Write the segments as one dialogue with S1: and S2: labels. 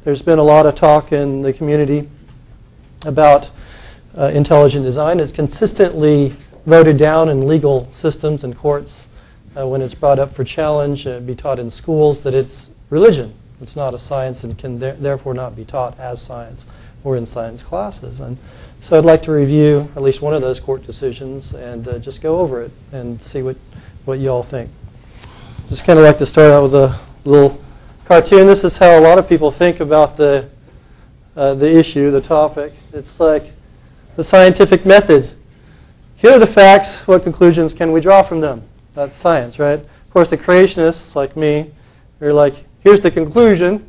S1: There's been a lot of talk in the community about intelligent design. It's consistently voted down in legal systems and courts when it's brought up for challenge, be taught in schools that it's religion. It's not a science and can therefore not be taught as science or in science classes. And so I'd like to review at least one of those court decisions and just go over it and see what you all think. Just kind of like to start out with a little cartoon. This is how a lot of people think about the issue, the topic. It's like the scientific method. Here are the facts. What conclusions can we draw from them? That's science, right? Of course, the creationists, like me, are like, here's the conclusion.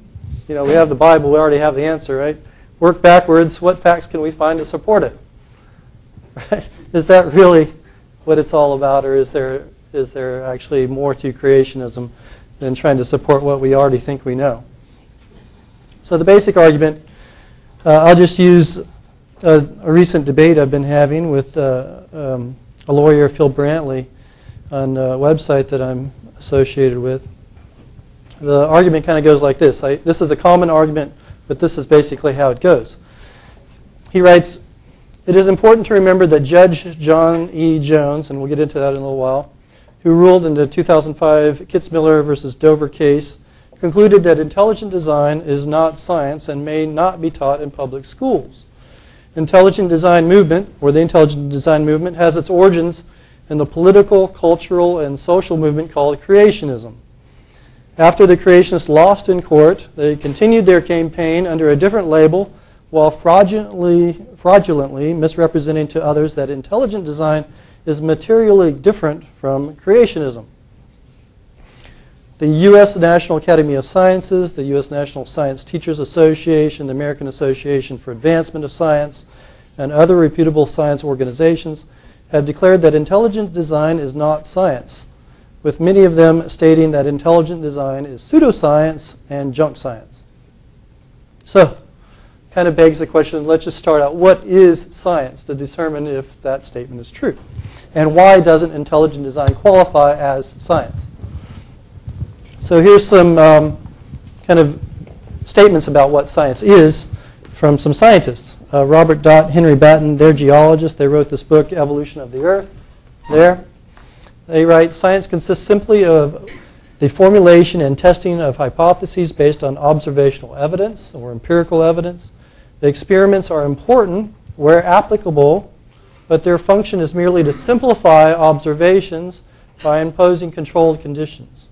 S1: You know, we have the Bible. We already have the answer, right? Work backwards. What facts can we find to support it? Right? Is that really what it's all about, or is there actually more to creationism than trying to support what we already think we know? So the basic argument, I'll just use a recent debate I've been having with a lawyer, Phil Brantley, on a website that I'm associated with. The argument kind of goes like this. This is a common argument, but this is basically how it goes. He writes, "It is important to remember that Judge John E. Jones," and we'll get into that in a little while, who ruled in the 2005 Kittzmiller versus Dover case, concluded that intelligent design is not science and may not be taught in public schools. Intelligent design movement, or the intelligent design movement, has its origins in the political, cultural, and social movement called creationism. After the creationists lost in court, they continued their campaign under a different label while fraudulently misrepresenting to others that intelligent design is materially different from creationism. The U.S. National Academy of Sciences, the U.S. National Science Teachers Association, the American Association for Advancement of Science, and other reputable science organizations have declared that intelligent design is not science, with many of them stating that intelligent design is pseudoscience and junk science. So, kind of begs the question, let's just start out, what is science to determine if that statement is true? And why doesn't intelligent design qualify as science? So here's some kind of statements about what science is from some scientists. Robert Dott, Henry Batten, they're geologists. They wrote this book, Evolution of the Earth. There. They write, science consists simply of the formulation and testing of hypotheses based on observational evidence or empirical evidence. The experiments are important where applicable, but their function is merely to simplify observations by imposing controlled conditions.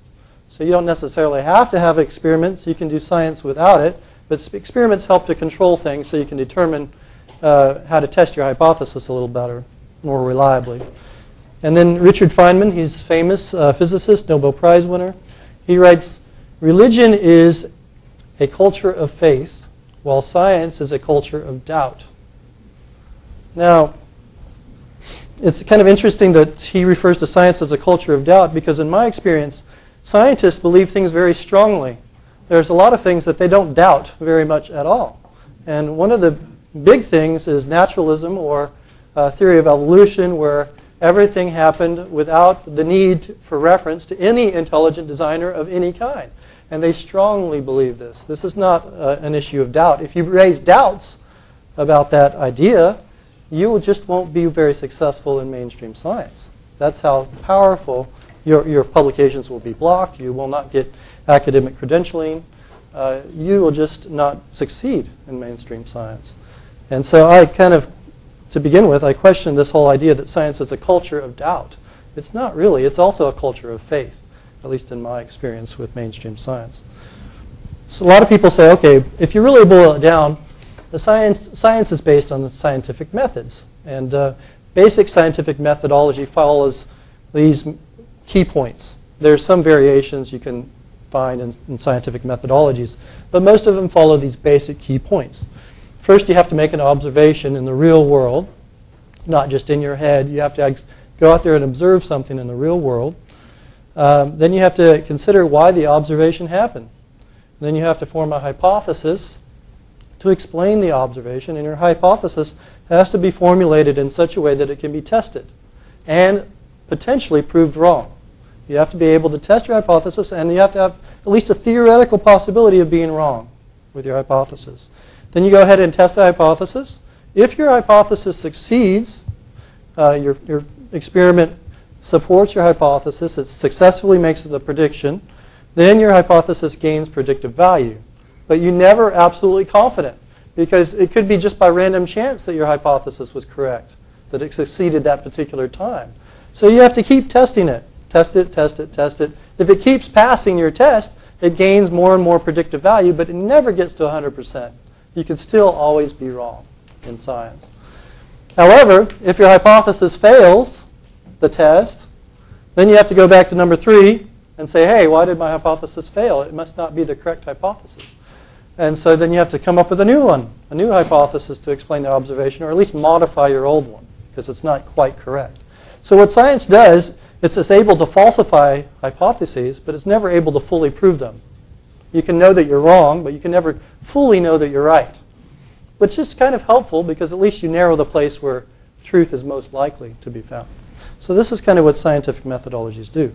S1: So you don't necessarily have to have experiments. You can do science without it. But experiments help to control things so you can determine how to test your hypothesis a little better, more reliably. And then Richard Feynman, he's a famous physicist, Nobel Prize winner. He writes, religion is a culture of faith, while science is a culture of doubt. Now, it's kind of interesting that he refers to science as a culture of doubt, because in my experience, scientists believe things very strongly. There's a lot of things that they don't doubt very much at all. And one of the big things is naturalism, or theory of evolution, where everything happened without the need for reference to any intelligent designer of any kind. And they strongly believe this. This is not an issue of doubt. If you raise doubts about that idea, you just won't be very successful in mainstream science. That's how powerful your publications will be blocked. You will not get academic credentialing. You will just not succeed in mainstream science. And so I kind of, to begin with, I question this whole idea that science is a culture of doubt. It's not really. It's also a culture of faith, at least in my experience with mainstream science. So a lot of people say, okay, if you really boil it down, the science is based on the scientific methods. And basic scientific methodology follows these key points. There's some variations you can find in scientific methodologies, but most of them follow these basic key points. First, you have to make an observation in the real world, not just in your head. You have to go out there and observe something in the real world. Then you have to consider why the observation happened. Then you have to form a hypothesis to explain the observation, and your hypothesis has to be formulated in such a way that it can be tested and potentially proved wrong. You have to be able to test your hypothesis, and you have to have at least a theoretical possibility of being wrong. with your hypothesis. Then you go ahead and test the hypothesis. If your hypothesis succeeds, your experiment supports your hypothesis, it successfully makes the prediction, then your hypothesis gains predictive value. But you're never absolutely confident, because it could be just by random chance that your hypothesis was correct, that it succeeded that particular time. So you have to keep testing it. Test it, test it, test it. If it keeps passing your test, it gains more and more predictive value, but it never gets to 100%. You can still always be wrong in science. However, if your hypothesis fails the test, then you have to go back to number 3 and say, hey, why did my hypothesis fail? It must not be the correct hypothesis. And so then you have to come up with a new one, a new hypothesis to explain the observation, or at least modify your old one, because it's not quite correct. So what science does, it's able to falsify hypotheses, but it's never able to fully prove them. You can know that you're wrong, but you can never fully know that you're right. Which is kind of helpful, because at least you narrow the place where truth is most likely to be found. So this is kind of what scientific methodologies do.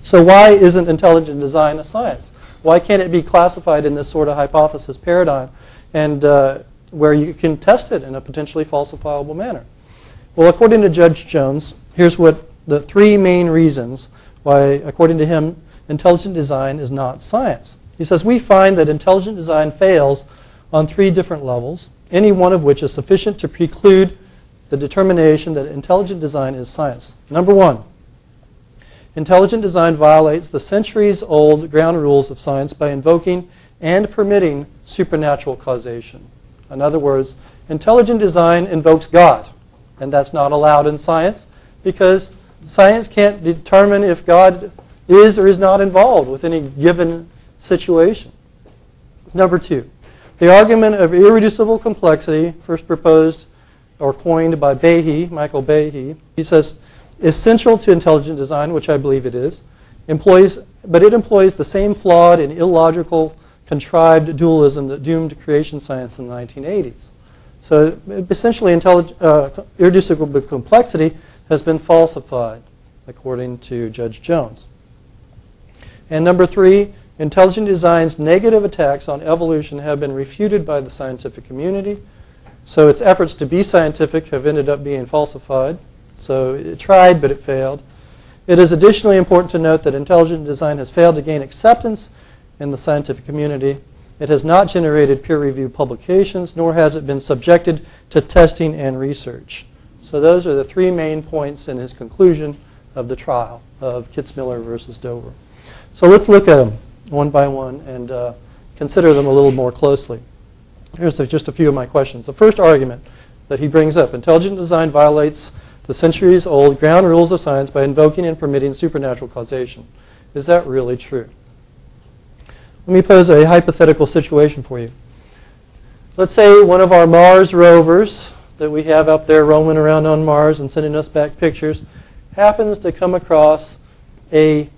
S1: So why isn't intelligent design a science? Why can't it be classified in this sort of hypothesis paradigm, and where you can test it in a potentially falsifiable manner? Well, according to Judge Jones, here's what the 3 main reasons why, according to him, intelligent design is not science. He says, we find that intelligent design fails on 3 different levels, any one of which is sufficient to preclude the determination that intelligent design is science. Number 1, intelligent design violates the centuries-old ground rules of science by invoking and permitting supernatural causation. In other words, intelligent design invokes God, and that's not allowed in science, because science can't determine if God is or is not involved with any given situation. Number 2, the argument of irreducible complexity, first proposed or coined by Michael Behe, he says, essential to intelligent design, which I believe it is, but it employs the same flawed and illogical, contrived dualism that doomed creation science in the 1980s. So essentially, irreducible complexity has been falsified, according to Judge Jones. And number 3, intelligent design's negative attacks on evolution have been refuted by the scientific community. So its efforts to be scientific have ended up being falsified. So it tried, but it failed. It is additionally important to note that intelligent design has failed to gain acceptance in the scientific community. It has not generated peer-reviewed publications, nor has it been subjected to testing and research. So those are the 3 main points in his conclusion of the trial of Kittzmiller versus Dover. So let's look at them one by one and consider them a little more closely. Here's just a few of my questions. The first argument that he brings up, intelligent design violates the centuries-old ground rules of science by invoking and permitting supernatural causation. Is that really true? Let me pose a hypothetical situation for you. Let's say one of our Mars rovers that we have up there roaming around on Mars and sending us back pictures happens to come across a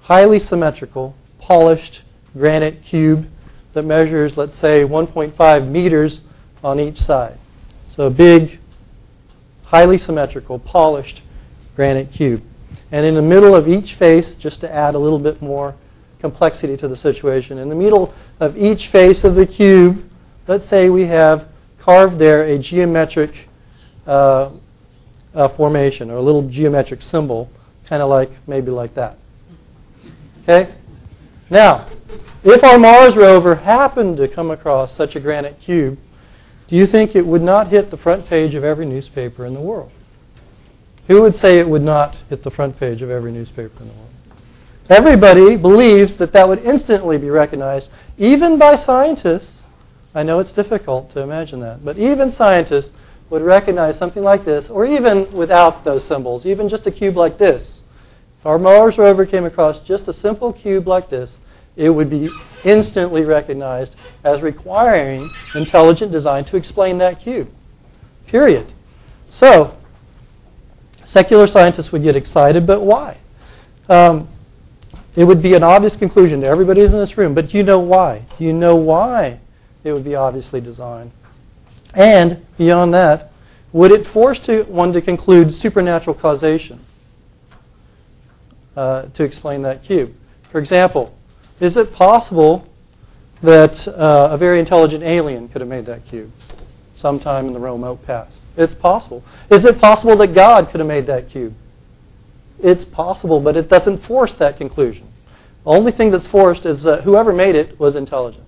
S1: highly symmetrical, polished granite cube that measures, let's say, 1.5 meters on each side. So a big, highly symmetrical, polished granite cube. And in the middle of each face, just to add a little bit more complexity to the situation, in the middle of each face of the cube, let's say we have carved there a geometric formation, or a little geometric symbol, kind of like, maybe like that. Okay? Now, if our Mars rover happened to come across such a granite cube, do you think it would not hit the front page of every newspaper in the world? Who would say it would not hit the front page of every newspaper in the world? Everybody believes that that would instantly be recognized, even by scientists. I know it's difficult to imagine that, but even scientists would recognize something like this, or even without those symbols, even just a cube like this. If our Mars rover came across just a simple cube like this, it would be instantly recognized as requiring intelligent design to explain that cube. Period. So, secular scientists would get excited, but why? It would be an obvious conclusion to everybody in this room, but do you know why? Do you know why it would be obviously designed? And beyond that, would it force one to conclude supernatural causation to explain that cube? For example, is it possible that a very intelligent alien could have made that cube sometime in the remote past. It's possible. Is it possible that God could have made that cube? It's possible, but it doesn't force that conclusion. The only thing that's forced is that whoever made it was intelligent.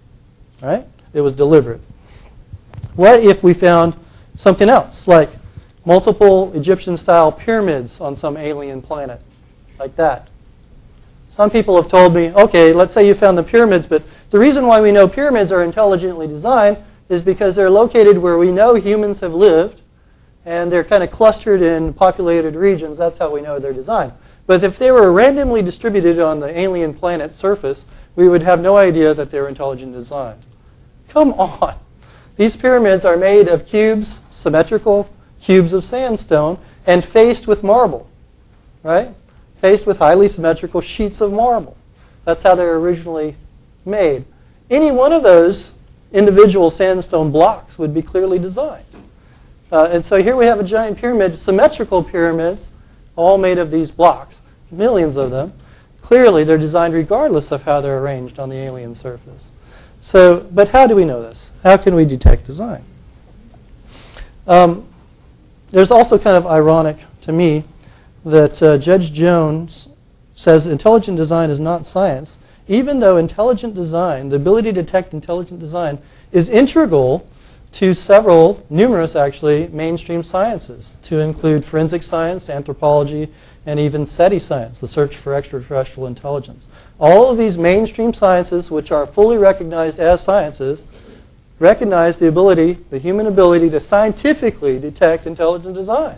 S1: Right? It was deliberate. What if we found something else, like multiple Egyptian-style pyramids on some alien planet, like that? Some people have told me, okay, let's say you found the pyramids, but the reason why we know pyramids are intelligently designed is because they're located where we know humans have lived, and they're kind of clustered in populated regions. That's how we know they're designed. But if they were randomly distributed on the alien planet's surface, we would have no idea that they were intelligently designed. Come on. These pyramids are made of cubes, symmetrical cubes of sandstone, and faced with marble, right? Faced with highly symmetrical sheets of marble. That's how they were originally made. Any one of those individual sandstone blocks would be clearly designed. And so here we have a giant pyramid, symmetrical pyramids, all made of these blocks, millions of them. Clearly, they're designed regardless of how they're arranged on the alien surface. So, but how do we know this? How can we detect design? There's also kind of ironic to me that Judge Jones says intelligent design is not science, even though intelligent design, the ability to detect intelligent design, is integral to several, numerous actually, mainstream sciences, to include forensic science, anthropology, and even SETI science, the search for extraterrestrial intelligence. All of these mainstream sciences, which are fully recognized as sciences, recognize the ability, the human ability, to scientifically detect intelligent design.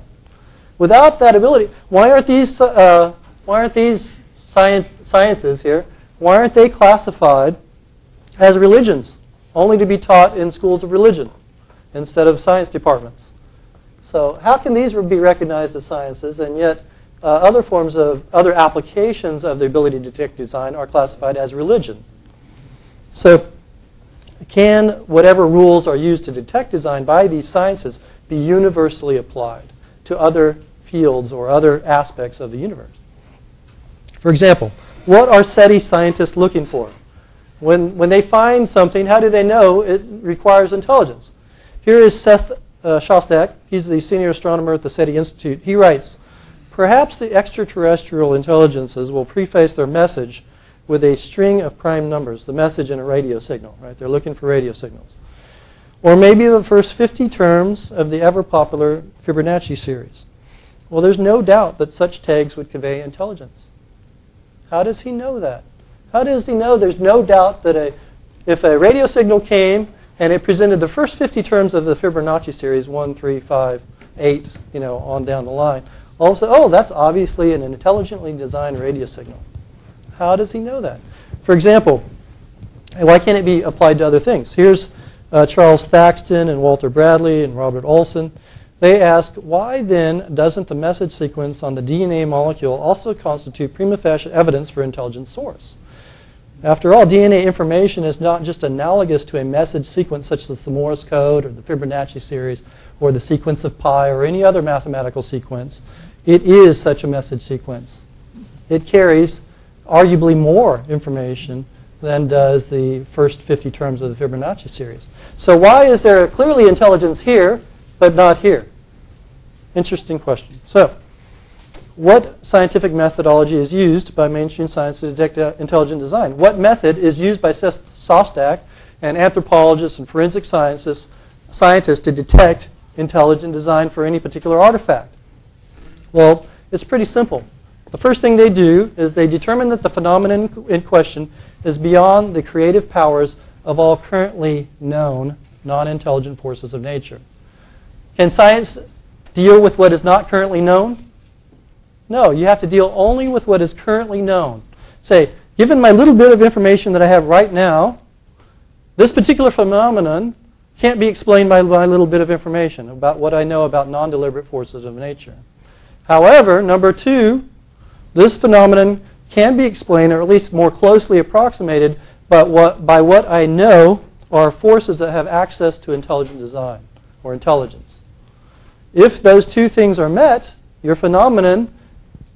S1: Without that ability, why aren't these sciences here, why aren't they classified as religions, only to be taught in schools of religion instead of science departments? So how can these be recognized as sciences, and yet other forms of, other applications of the ability to detect design are classified as religion? So can whatever rules are used to detect design by these sciences be universally applied to other fields or other aspects of the universe? For example, what are SETI scientists looking for? When they find something, how do they know it requires intelligence? Here is Seth Shostak. He's the senior astronomer at the SETI Institute. He writes, perhaps the extraterrestrial intelligences will preface their message with a string of prime numbers, the message in a radio signal, right? They're looking for radio signals. Or maybe the first 50 terms of the ever-popular Fibonacci series. Well, there's no doubt that such tags would convey intelligence. How does he know that? How does he know there's no doubt that if a radio signal came and it presented the first 50 terms of the Fibonacci series, 1, 3, 5, 8, on down the line, all of a sudden, oh, that's obviously an intelligently designed radio signal. How does he know that? For example, why can't it be applied to other things? Here's Charles Thaxton and Walter Bradley and Robert Olson. They ask, why then doesn't the message sequence on the DNA molecule also constitute prima facie evidence for intelligent source? After all, DNA information is not just analogous to a message sequence such as the Morse code or the Fibonacci series or the sequence of pi or any other mathematical sequence. It is such a message sequence. It carries arguably more information than does the first 50 terms of the Fibonacci series. So why is there clearly intelligence here but not here? Interesting question. So what scientific methodology is used by mainstream science to detect intelligent design? What method is used by Seth Shostak and anthropologists and forensic scientists to detect intelligent design for any particular artifact? Well, it's pretty simple. The first thing they do is they determine that the phenomenon in question is beyond the creative powers of all currently known non-intelligent forces of nature. Can science deal with what is not currently known? No, you have to deal only with what is currently known. Say, given my little bit of information that I have right now, this particular phenomenon can't be explained by my little bit of information about what I know about non-deliberate forces of nature. However, number two, this phenomenon can be explained, or at least more closely approximated, by what I know are forces that have access to intelligent design or intelligence. If those two things are met, your phenomenon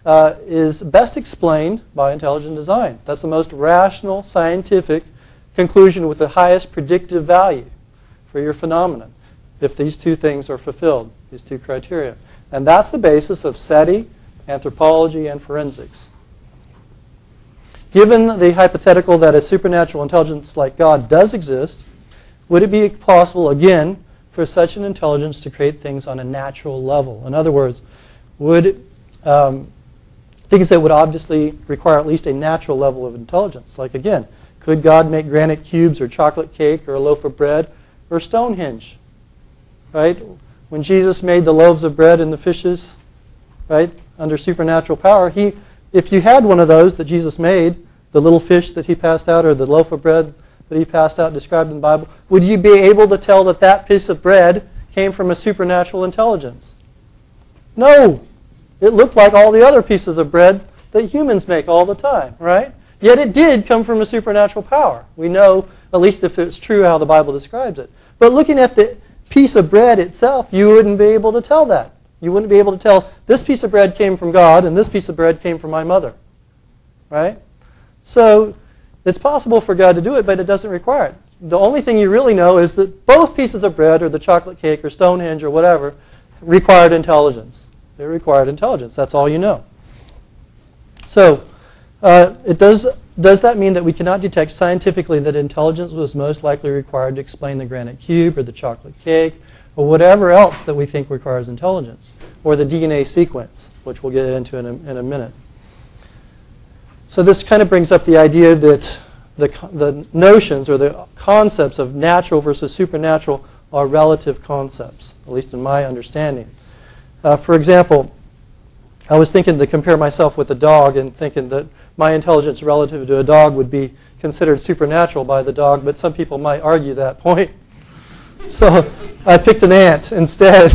S1: is best explained by intelligent design. That's the most rational, scientific conclusion with the highest predictive value for your phenomenon if these two things are fulfilled, these two criteria. And that's the basis of SETI, anthropology, and forensics. Given the hypothetical that a supernatural intelligence like God does exist, would it be possible, again, for such an intelligence to create things on a natural level? In other words, would things that would obviously require at least a natural level of intelligence, like, again, could God make granite cubes or chocolate cake or a loaf of bread or Stonehenge? Right? When Jesus made the loaves of bread and the fishes, right, under supernatural power, if you had one of those that Jesus made, the little fish that he passed out or the loaf of bread that he passed out described in the Bible, would you be able to tell that that piece of bread came from a supernatural intelligence? No. It looked like all the other pieces of bread that humans make all the time, right? Yet it did come from a supernatural power. We know, at least if it's true how the Bible describes it. But looking at the piece of bread itself, you wouldn't be able to tell that. You wouldn't be able to tell this piece of bread came from God and this piece of bread came from my mother, right? So it's possible for God to do it, but it doesn't require it. The only thing you really know is that both pieces of bread or the chocolate cake or Stonehenge or whatever required intelligence. They required intelligence. That's all you know. So does that mean that we cannot detect scientifically that intelligence was most likely required to explain the granite cube or the chocolate cake or whatever else that we think requires intelligence, or the DNA sequence, which we'll get into in a minute? So this kind of brings up the idea that the notions or the concepts of natural versus supernatural are relative concepts, at least in my understanding. For example, I was thinking to compare myself with a dog and thinking that my intelligence relative to a dog would be considered supernatural by the dog, but some people might argue that point. So I picked an ant instead.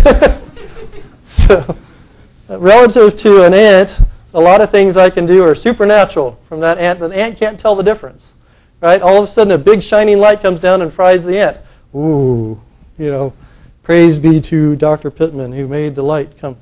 S1: So relative to an ant, a lot of things I can do are supernatural from that ant. The ant can't tell the difference, right? All of a sudden a big shining light comes down and fries the ant. Ooh, praise be to Dr. Pitman who made the light come.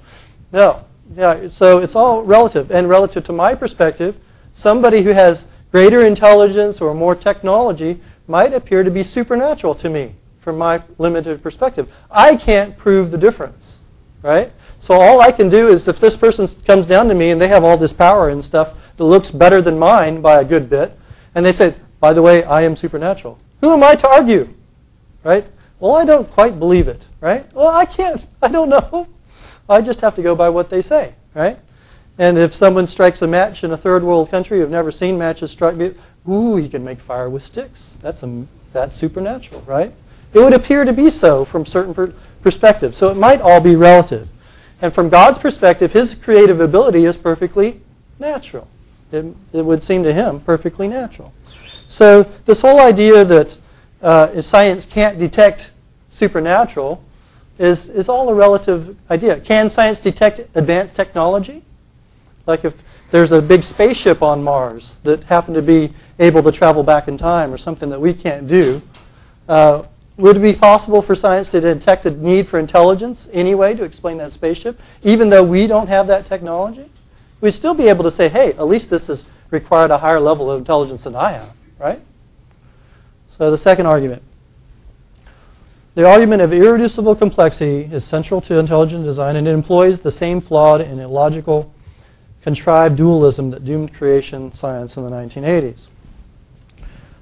S1: No. Yeah, so it's all relative. And relative to my perspective, somebody who has greater intelligence or more technology might appear to be supernatural to me from my limited perspective. I can't prove the difference, right? So all I can do is if this person comes down to me and they have all this power and stuff that looks better than mine by a good bit, and they say, by the way, I am supernatural. Who am I to argue, right? Well, I don't quite believe it, right? Well, I don't know. I just have to go by what they say, right? And if someone strikes a match in a third world country who've never seen matches struck, ooh, he can make fire with sticks. That's supernatural, right? It would appear to be so from certain perspectives. So it might all be relative. And from God's perspective, his creative ability is perfectly natural. It would seem to him perfectly natural. So this whole idea that science can't detect supernatural is all a relative idea. Can science detect advanced technology? Like if there's a big spaceship on Mars that happened to be able to travel back in time or something that we can't do, would it be possible for science to detect a need for intelligence anyway to explain that spaceship, even though we don't have that technology? We'd still be able to say, hey, at least this has required a higher level of intelligence than I have, right? So the second argument. The argument of irreducible complexity is central to intelligent design, and it employs the same flawed and illogical contrived dualism that doomed creation science in the 1980s.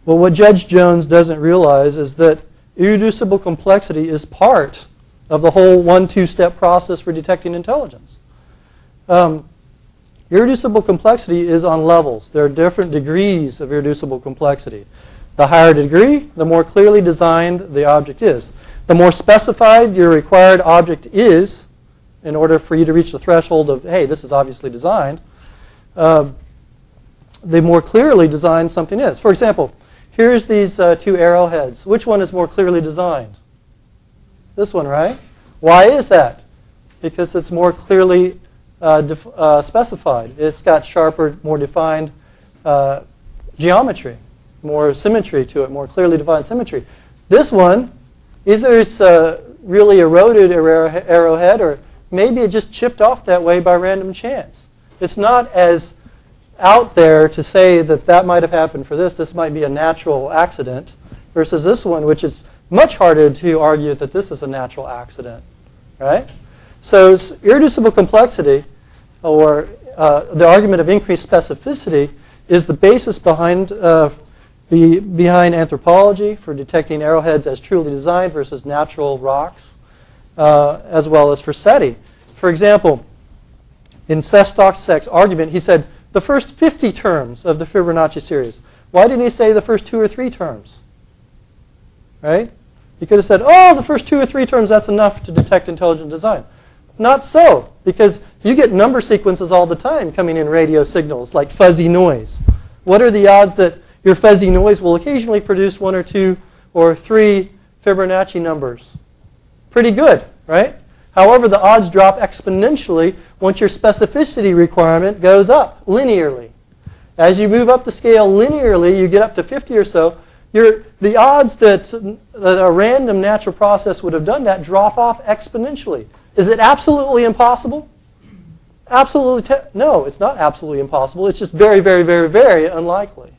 S1: Well, what Judge Jones doesn't realize is that irreducible complexity is part of the whole 1-2-step process for detecting intelligence. Irreducible complexity is on levels. There are different degrees of irreducible complexity. The higher degree, the more clearly designed the object is. The more specified your required object is, in order for you to reach the threshold of, hey, this is obviously designed, the more clearly designed something is. For example, here's these two arrowheads. Which one is more clearly designed? This one, right? Why is that? Because it's more clearly specified. It's got sharper, more defined geometry, more symmetry to it, more clearly defined symmetry. This one, either it's a really eroded arrowhead or maybe it just chipped off that way by random chance. It's not as out there to say that that might have happened for this. This might be a natural accident, versus this one, which is much harder to argue that this is a natural accident, right? So it's irreducible complexity, or the argument of increased specificity, is the basis behind anthropology for detecting arrowheads as truly designed versus natural rocks, as well as for SETI. For example, in Sestok's argument, he said the first 50 terms of the Fibonacci series. Why didn't he say the first 2 or 3 terms? Right? He could have said, oh, the first 2 or 3 terms, that's enough to detect intelligent design. Not so, because you get number sequences all the time coming in radio signals, like fuzzy noise. What are the odds that your fuzzy noise will occasionally produce 1 or 2 or 3 Fibonacci numbers? Pretty good, right? However, the odds drop exponentially once your specificity requirement goes up linearly. As you move up the scale linearly, you get up to 50 or so, the odds that a random natural process would have done that drop off exponentially. Is it absolutely impossible? Absolutely, no, it's not absolutely impossible. It's just very, very, very, very unlikely,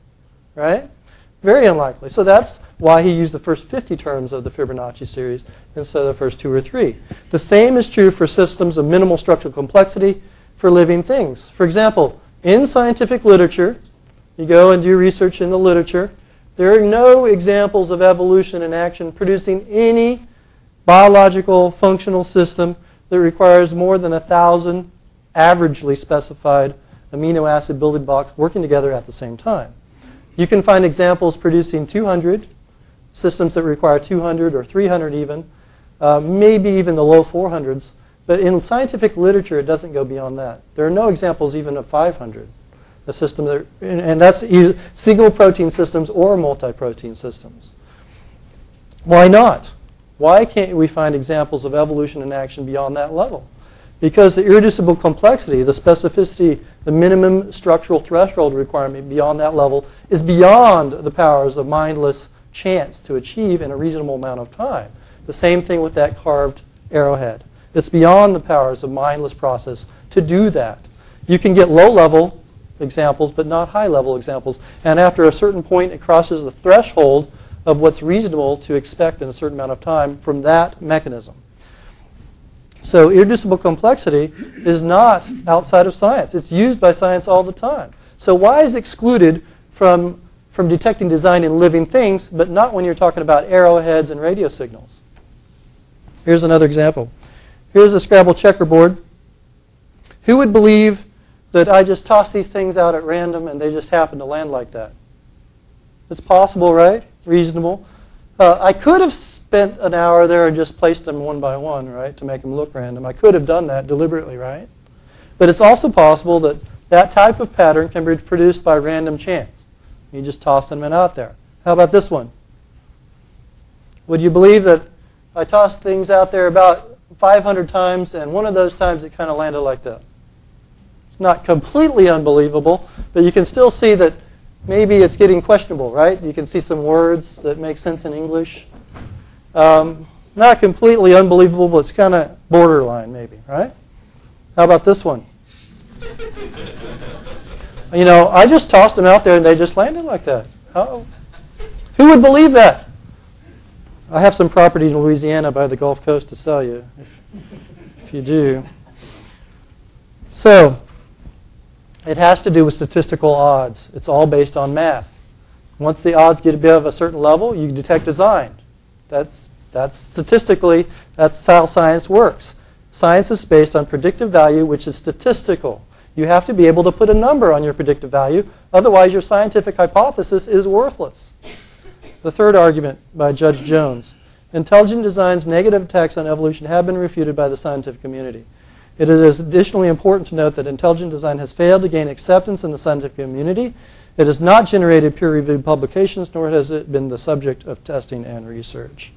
S1: right? Very unlikely. So that's why he used the first 50 terms of the Fibonacci series instead of the first 2 or 3. The same is true for systems of minimal structural complexity for living things. For example, in scientific literature, you go and do research in the literature, there are no examples of evolution in action producing any biological functional system that requires more than 1,000 averagely specified amino acid building blocks working together at the same time. You can find examples producing 200, systems that require 200 or 300 even, maybe even the low 400s. But in scientific literature, it doesn't go beyond that. There are no examples even of 500. A system that, and that's either single protein systems or multi-protein systems. Why not? Why can't we find examples of evolution in action beyond that level? Because the irreducible complexity, the specificity, the minimum structural threshold requirement beyond that level is beyond the powers of mindless chance to achieve in a reasonable amount of time. The same thing with that carved arrowhead. It's beyond the powers of mindless process to do that. You can get low-level examples, but not high-level examples. And after a certain point, it crosses the threshold of what's reasonable to expect in a certain amount of time from that mechanism. So irreducible complexity is not outside of science. It's used by science all the time. So why is it excluded from detecting design in living things, but not when you're talking about arrowheads and radio signals? Here's another example. Here's a Scrabble checkerboard. Who would believe that I just toss these things out at random and they just happen to land like that? It's possible, right? Reasonable. I could have spent an hour there and just placed them one by one, right, to make them look random. I could have done that deliberately, right? But it's also possible that that type of pattern can be produced by random chance. You just toss them out there. How about this one? Would you believe that I tossed things out there about 500 times and one of those times it kind of landed like that? It's not completely unbelievable, but you can still see that maybe it's getting questionable, right? You can see some words that make sense in English. Not completely unbelievable, but it's kind of borderline maybe, right? How about this one? You know, I just tossed them out there and they just landed like that. Who would believe that? I have some property in Louisiana by the Gulf Coast to sell you, if you do. So, it has to do with statistical odds. It's all based on math. Once the odds get above a certain level, you detect design. That's statistically, that's how science works. Science is based on predictive value, which is statistical. You have to be able to put a number on your predictive value. Otherwise, your scientific hypothesis is worthless. The third argument by Judge Jones. Intelligent design's negative attacks on evolution have been refuted by the scientific community. It is additionally important to note that intelligent design has failed to gain acceptance in the scientific community. It has not generated peer-reviewed publications, nor has it been the subject of testing and research.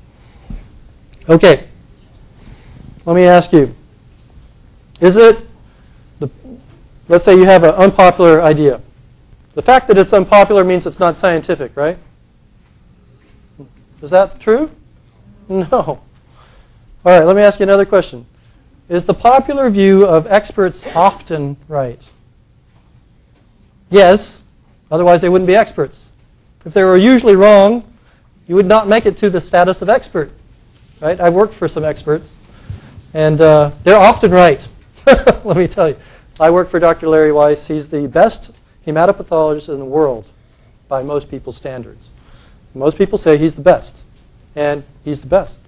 S1: Okay, let me ask you, let's say you have an unpopular idea. The fact that it's unpopular means it's not scientific, right? Is that true? No. All right, let me ask you another question. Is the popular view of experts often right? Yes, otherwise they wouldn't be experts. If they were usually wrong, you would not make it to the status of expert. Right? I've worked for some experts, and they're often right. Let me tell you. I work for Dr. Larry Weiss. He's the best hematopathologist in the world by most people's standards. Most people say he's the best, and he's the best.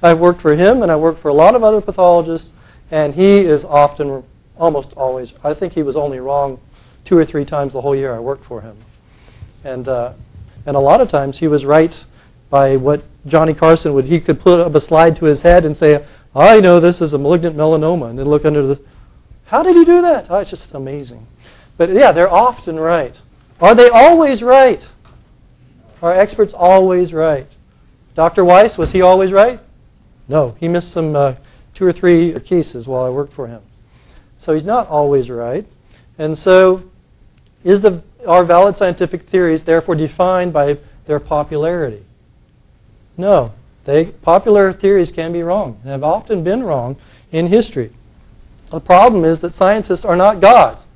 S1: I've worked for him, and I worked for a lot of other pathologists, and he is often, almost always, I think he was only wrong 2 or 3 times the whole year I worked for him. And a lot of times he was right by what Johnny Carson would, he could put up a slide to his head and say, I know this is a malignant melanoma, and then look under the, how did he do that? Oh, it's just amazing. But yeah, they're often right. Are they always right? Are experts always right? Dr. Weiss, was he always right? No, he missed some 2 or 3 cases while I worked for him. So he's not always right. And so are valid scientific theories therefore defined by their popularity? No. Popular theories can be wrong and have often been wrong in history. The problem is that scientists are not gods.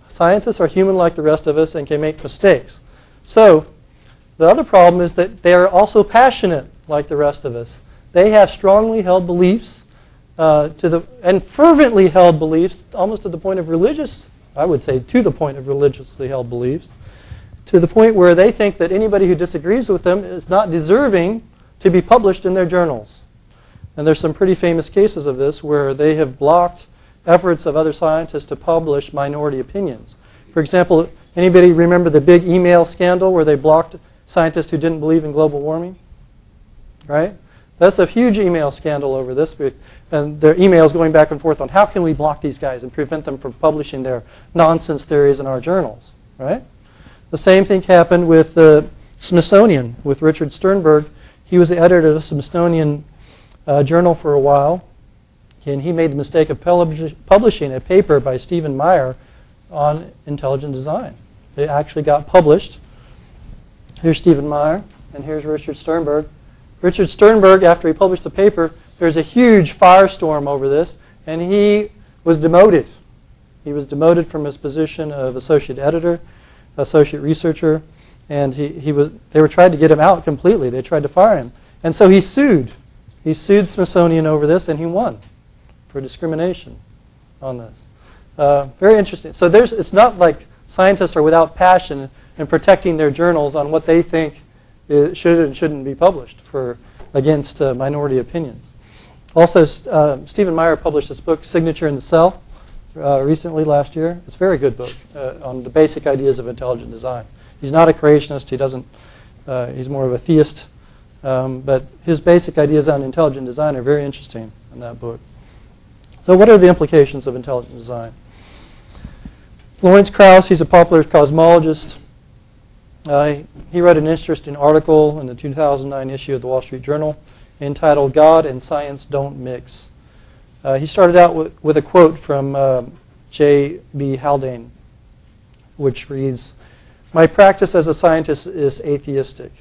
S1: Scientists are human like the rest of us and can make mistakes. So the other problem is that they are also passionate like the rest of us. They have strongly held beliefs and fervently held beliefs, almost to the point of religious, I would say to the point of religiously held beliefs, to the point where they think that anybody who disagrees with them is not deserving to be published in their journals. And there's some pretty famous cases of this where they have blocked efforts of other scientists to publish minority opinions. For example, anybody remember the big email scandal where they blocked scientists who didn't believe in global warming? Right? That's a huge email scandal over this. And their emails going back and forth on how can we block these guys and prevent them from publishing their nonsense theories in our journals. Right? The same thing happened with the Smithsonian, with Richard Sternberg. He was the editor of the Smithsonian Journal for a while. And he made the mistake of publishing a paper by Stephen Meyer on intelligent design. It actually got published. Here's Stephen Meyer, and here's Richard Sternberg. Richard Sternberg, after he published the paper, there's a huge firestorm over this, and he was demoted. He was demoted from his position of associate editor, associate researcher, and they were trying to get him out completely. They tried to fire him. And so he sued. He sued Smithsonian over this, and he won for discrimination on this. Very interesting. So it's not like scientists are without passion in protecting their journals on what they think should and shouldn't be published against minority opinions. Also, Stephen Meyer published this book, Signature in the Cell, recently last year. It's a very good book on the basic ideas of intelligent design. He's not a creationist. He's more of a theist. But his basic ideas on intelligent design are very interesting in that book. So what are the implications of intelligent design? Lawrence Krauss, he's a popular cosmologist. He wrote an interesting article in the 2009 issue of the Wall Street Journal entitled God and Science Don't Mix. He started out with a quote from J.B. Haldane, which reads, "My practice as a scientist is atheistic.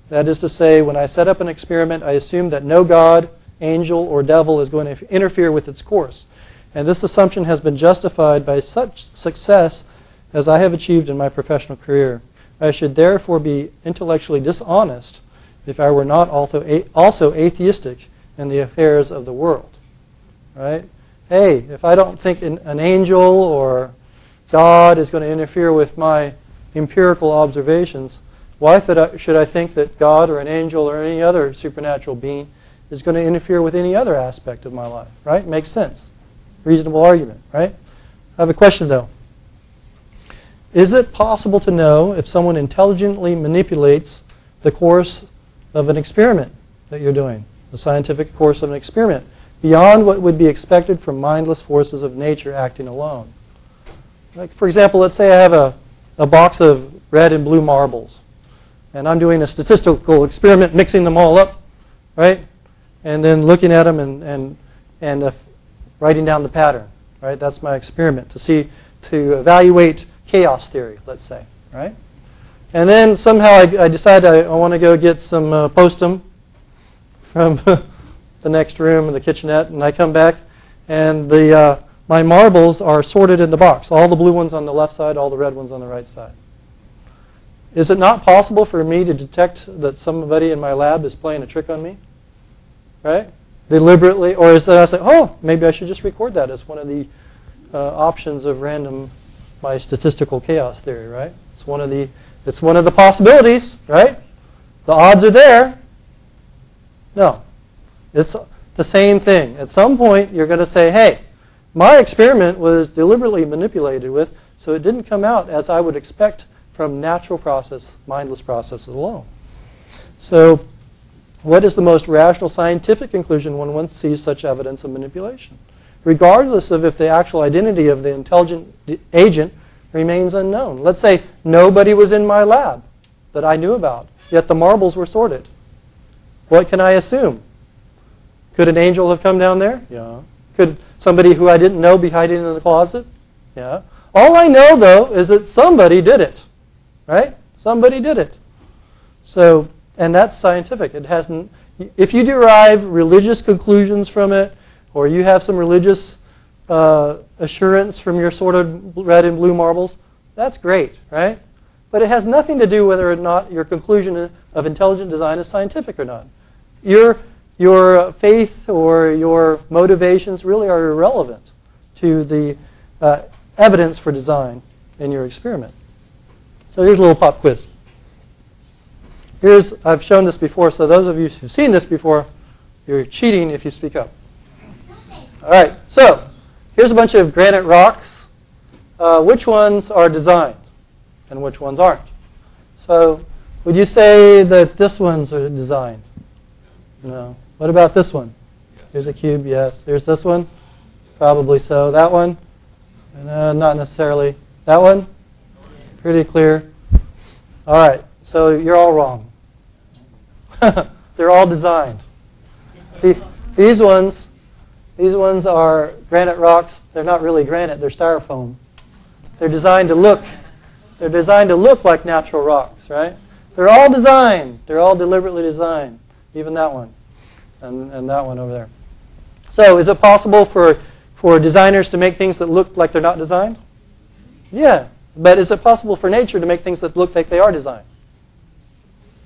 S1: That is to say, when I set up an experiment, I assume that no God, angel, or devil is going to interfere with its course. And this assumption has been justified by such success as I have achieved in my professional career. I should therefore be intellectually dishonest if I were not also atheistic in the affairs of the world." Right? Hey, if I don't think an angel or God is going to interfere with my empirical observations, why should I think that God or an angel or any other supernatural being is going to interfere with any other aspect of my life? Right? Makes sense. Reasonable argument, right? I have a question though. Is it possible to know if someone intelligently manipulates the course of an experiment that you're doing, the scientific course of an experiment, beyond what would be expected from mindless forces of nature acting alone? Like, for example, let's say I have a box of red and blue marbles, and I'm doing a statistical experiment, mixing them all up, right? And then looking at them and writing down the pattern, right? That's my experiment to evaluate chaos theory, let's say, right? And then somehow I decide I want to go get some postum from the next room in the kitchenette, and I come back, and the my marbles are sorted in the box. All the blue ones on the left side, all the red ones on the right side. Is it not possible for me to detect that somebody in my lab is playing a trick on me? Right? Deliberately, or is that I say, oh, maybe I should just record that as one of the options of my statistical chaos theory, right? It's one of the possibilities, right? The odds are there. No. It's the same thing. At some point, you're going to say, hey, my experiment was deliberately manipulated with, so it didn't come out as I would expect from natural process, mindless processes alone. So what is the most rational scientific conclusion when one sees such evidence of manipulation? Regardless of if the actual identity of the intelligent agent remains unknown. Let's say nobody was in my lab that I knew about, yet the marbles were sorted. What can I assume? Could an angel have come down there? Yeah. Could somebody who I didn't know be hiding in the closet? Yeah. All I know, though, is that somebody did it. Right? Somebody did it. So, and that's scientific. It hasn't. If you derive religious conclusions from it, or you have some religious assurance from your sorted red and blue marbles, that's great, right? But it has nothing to do whether or not your conclusion of intelligent design is scientific or not. Your faith or your motivations really are irrelevant to the evidence for design in your experiment. So here's a little pop quiz. I've shown this before, so those of you who've seen this before, you're cheating if you speak up. All right, so here's a bunch of granite rocks. Which ones are designed and which ones aren't? So would you say that this one's are designed? No. What about this one? Here's a cube, yes. Here's this one? Probably so. That one? Not necessarily. That one? Pretty clear. All right, so you're all wrong. They're all designed. These ones are granite rocks. They're not really granite. They're styrofoam. They're designed to look. They're designed to look like natural rocks, right? They're all designed. They're all deliberately designed. Even that one, and that one over there. So, is it possible for designers to make things that look like they're not designed? Yeah. But is it possible for nature to make things that look like they are designed?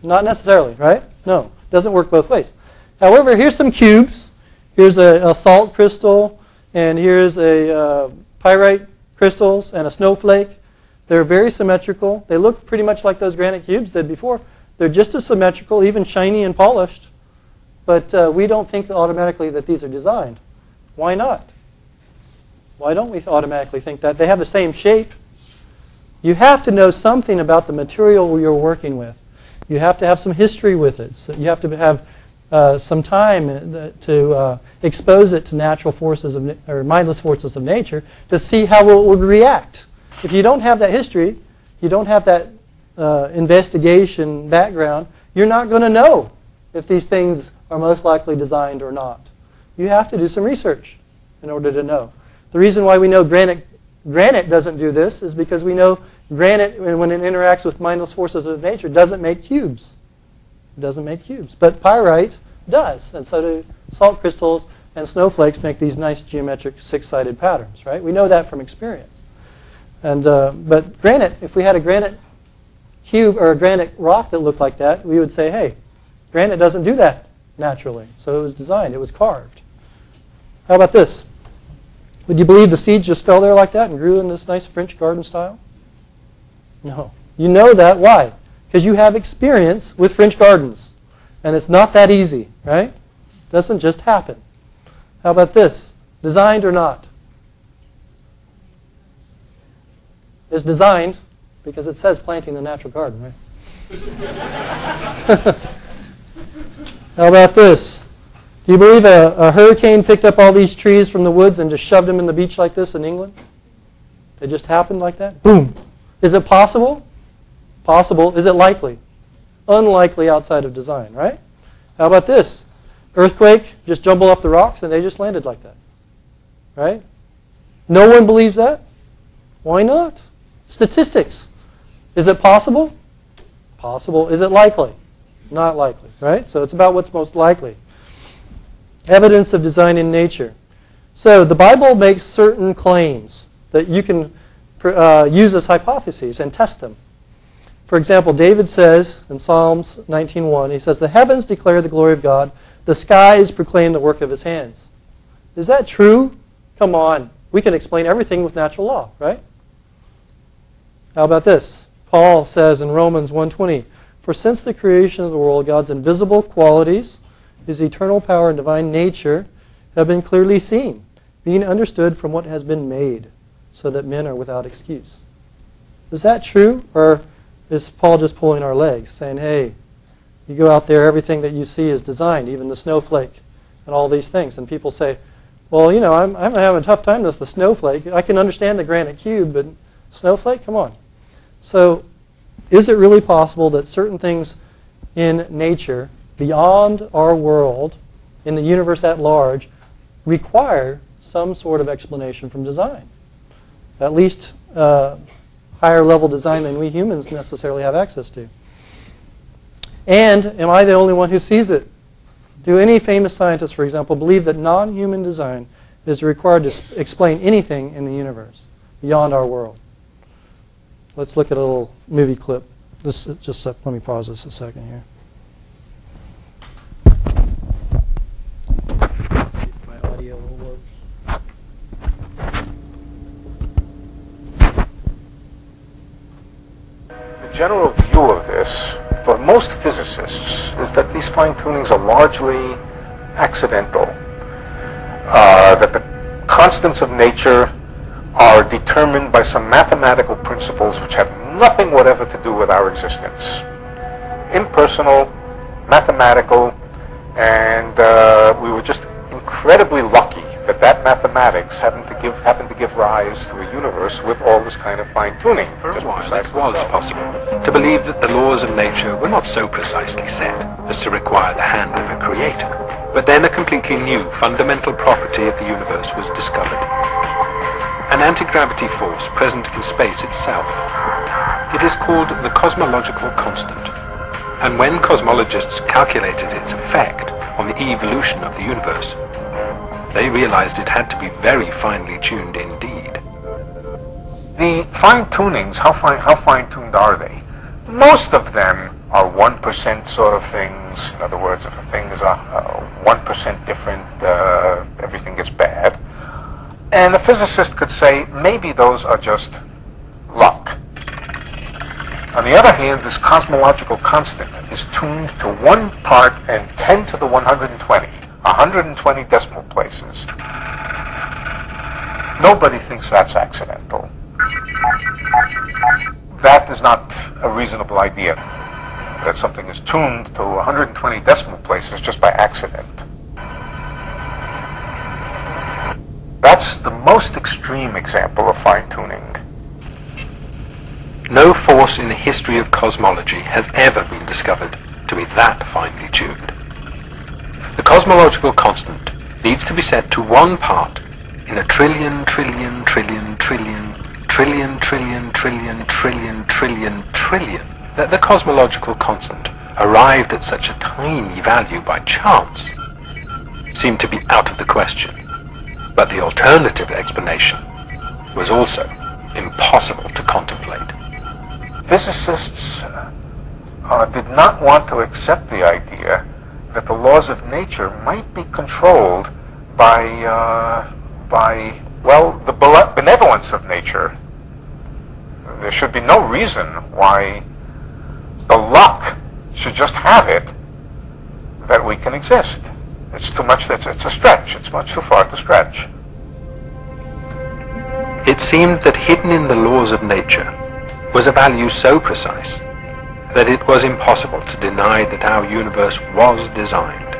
S1: Not necessarily, right? No. It doesn't work both ways. However, here's some cubes. Here's a salt crystal, and here's a pyrite crystals and a snowflake. They're very symmetrical. They look pretty much like those granite cubes did before. They're just as symmetrical, even shiny and polished. But we don't think automatically that these are designed. Why not? Why don't we automatically think that? They have the same shape. You have to know something about the material you're working with. You have to have some history with it. So you have to have some time to expose it to natural forces or mindless forces of nature to see how it would react. If you don't have that history, you don't have that investigation background, you're not going to know if these things are most likely designed or not. You have to do some research in order to know. The reason why we know granite doesn't do this is because we know granite, when it interacts with mindless forces of nature, doesn't make cubes. It doesn't make cubes. But pyrite does. And so do salt crystals and snowflakes make these nice geometric six-sided patterns, right? We know that from experience. And but granite, if we had a granite cube or a granite rock that looked like that, we would say, hey, granite doesn't do that naturally. So it was designed. It was carved. How about this? Would you believe the seeds just fell there like that and grew in this nice French garden style? No. You know that. Why? Because you have experience with French gardens. And it's not that easy, right? It doesn't just happen. How about this? Designed or not? It's designed because it says planting the natural garden, right? How about this? Do you believe a hurricane picked up all these trees from the woods and just shoved them in the beach like this in England? It just happened like that? Boom. Is it possible? Possible. Is it likely? Unlikely outside of design, right? How about this? Earthquake, just jumble up the rocks and they just landed like that. Right? No one believes that? Why not? Statistics. Is it possible? Possible. Is it likely? Not likely, right? So it's about what's most likely. Evidence of design in nature. So the Bible makes certain claims that you can use as hypotheses and test them. For example, David says in Psalms 19:1, he says, "The heavens declare the glory of God, the skies proclaim the work of his hands." Is that true? Come on. We can explain everything with natural law, right? How about this? Paul says in Romans 1:20, "For since the creation of the world, God's invisible qualities, his eternal power and divine nature have been clearly seen, being understood from what has been made, so that men are without excuse." Is that true? Or is Paul just pulling our legs, saying, hey, you go out there, everything that you see is designed, even the snowflake and all these things. And people say, well, you know, I'm having a tough time with the snowflake. I can understand the granite cube, but snowflake? Come on. So is it really possible that certain things in nature, beyond our world, in the universe at large, require some sort of explanation from design? At least higher level design than we humans necessarily have access to. And am I the only one who sees it? Do any famous scientists, for example, believe that non-human design is required to explain anything in the universe beyond our world? Let's look at a little movie clip. Let me pause this a second here. See if my audio will work.
S2: The general view of this, for most physicists, is that these fine-tunings are largely accidental. That the constants of nature are determined by some mathematical principles which have nothing whatever to do with our existence. Impersonal, mathematical, and we were just incredibly lucky that mathematics happened to give rise to a universe with all this kind of fine-tuning.
S3: For a while, it was possible to believe that the laws of nature were not so precisely set as to require the hand of a creator. But then a completely new fundamental property of the universe was discovered. An anti-gravity force present in space itself. It is called the cosmological constant. And when cosmologists calculated its effect on the evolution of the universe, they realized it had to be very finely tuned indeed.
S2: The fine-tunings, how fine-tuned are they? Most of them are 1% sort of things. In other words, if a thing is 1% different, everything is bad. And the physicist could say, maybe those are just luck. On the other hand, this cosmological constant is tuned to 1 part and 10 to the 120. 120 decimal places. Nobody thinks that's accidental. That is not a reasonable idea, that something is tuned to 120 decimal places just by accident. That's the most extreme example of fine-tuning.
S3: No force in the history of cosmology has ever been discovered to be that finely tuned. The cosmological constant needs to be set to 1 part in a trillion, trillion, trillion, trillion, trillion, trillion, trillion, trillion, trillion, trillion. That the cosmological constant arrived at such a tiny value by chance seemed to be out of the question. But the alternative explanation was also impossible to contemplate.
S2: Physicists did not want to accept the idea that the laws of nature might be controlled by the benevolence of nature. There should be no reason why the luck should just have it that we can exist. It's too much, it's a stretch. It's much too far to stretch.
S3: It seemed that hidden in the laws of nature was a value so precise that it was impossible to deny that our universe was designed.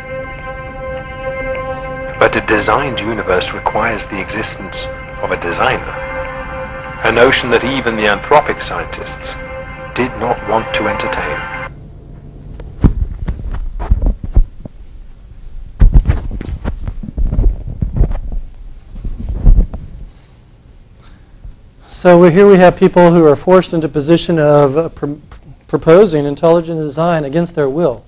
S3: But a designed universe requires the existence of a designer, a notion that even the anthropic scientists did not want to entertain.
S1: So here we have people who are forced into a position of proposing intelligent design against their will,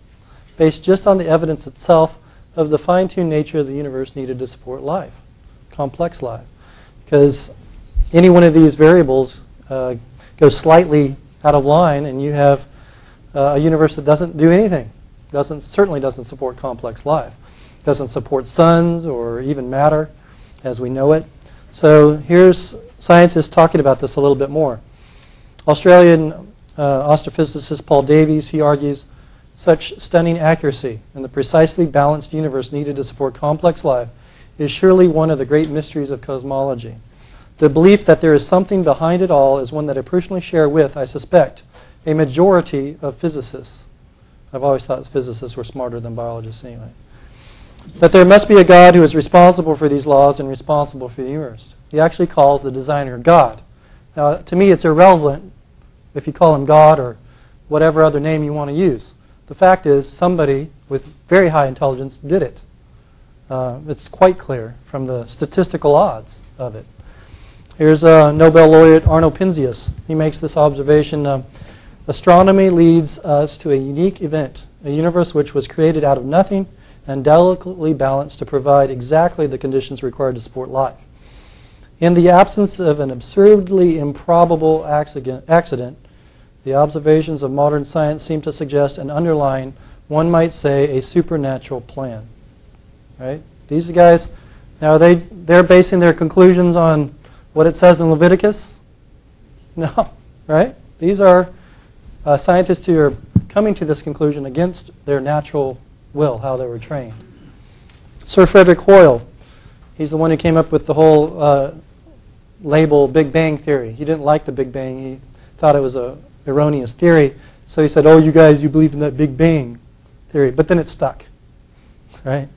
S1: based just on the evidence itself of the fine-tuned nature of the universe needed to support life. complex life. Because any one of these variables goes slightly out of line, and you have a universe that doesn't do anything. Certainly doesn't support complex life. Doesn't support suns or even matter as we know it. So here's scientists talking about this a little bit more. Australian astrophysicist Paul Davies, he argues, such stunning accuracy in the precisely balanced universe needed to support complex life is surely one of the great mysteries of cosmology. The belief that there is something behind it all is one that I personally share with, I suspect, a majority of physicists. I've always thought physicists were smarter than biologists anyway. That there must be a God who is responsible for these laws and responsible for the universe. He actually calls the designer God. Now, to me, it's irrelevant if you call him God or whatever other name you want to use. The fact is, somebody with very high intelligence did it. It's quite clear from the statistical odds of it. Here's Nobel laureate Arno Penzias. He makes this observation. Astronomy leads us to a unique event, a universe which was created out of nothing and delicately balanced to provide exactly the conditions required to support life. In the absence of an absurdly improbable accident, the observations of modern science seem to suggest and underline, one might say, a supernatural plan. Right? These guys, now they're basing their conclusions on what it says in Leviticus? No, right? These are scientists who are coming to this conclusion against their natural will, how they were trained. Sir Frederick Hoyle, he's the one who came up with the whole label Big Bang Theory. He didn't like the Big Bang. He thought it was an erroneous theory. So he said, oh, you guys, you believe in that Big Bang theory. But then it stuck, right?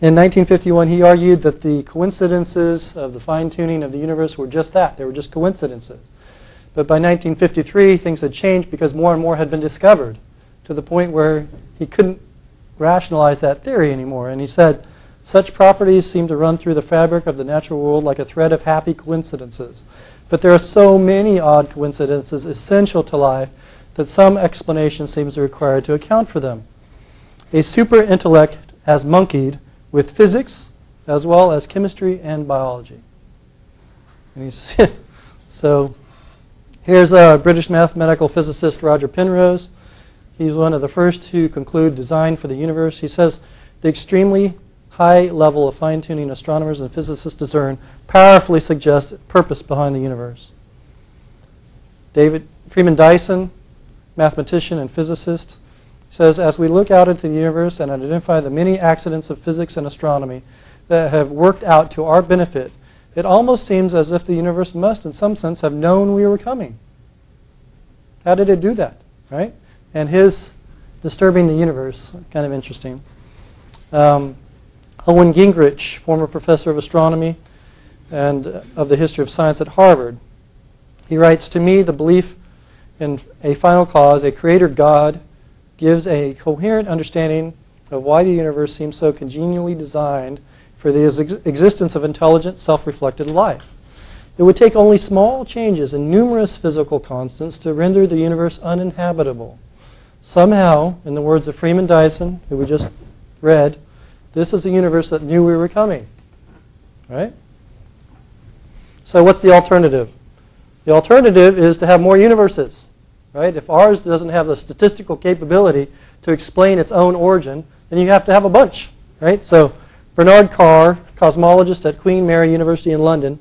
S1: In 1951, he argued that the coincidences of the fine-tuning of the universe were just that. They were just coincidences. But by 1953, things had changed because more and more had been discovered to the point where he couldn't rationalize that theory anymore. And he said, such properties seem to run through the fabric of the natural world like a thread of happy coincidences. But there are so many odd coincidences essential to life that some explanation seems required to account for them. A super intellect has monkeyed with physics as well as chemistry and biology. And so here's a British mathematical physicist, Roger Penrose. He's one of the first to conclude design for the universe. He says the extremely high level of fine-tuning astronomers and physicists discern powerfully suggests purpose behind the universe. David Freeman Dyson, mathematician and physicist, says, as we look out into the universe and identify the many accidents of physics and astronomy that have worked out to our benefit, it almost seems as if the universe must, in some sense, have known we were coming. How did it do that, right? And his disturbing the universe, kind of interesting. Owen Gingerich, former professor of astronomy and of the history of science at Harvard, he writes, to me, the belief in a final cause, a creator God, gives a coherent understanding of why the universe seems so congenially designed for the existence of intelligent, self-reflected life. It would take only small changes in numerous physical constants to render the universe uninhabitable. Somehow, in the words of Freeman Dyson, who we just read, this is a universe that knew we were coming. Right? So what's the alternative? The alternative is to have more universes. Right? If ours doesn't have the statistical capability to explain its own origin, then you have to have a bunch. Right? So Bernard Carr, cosmologist at Queen Mary University in London,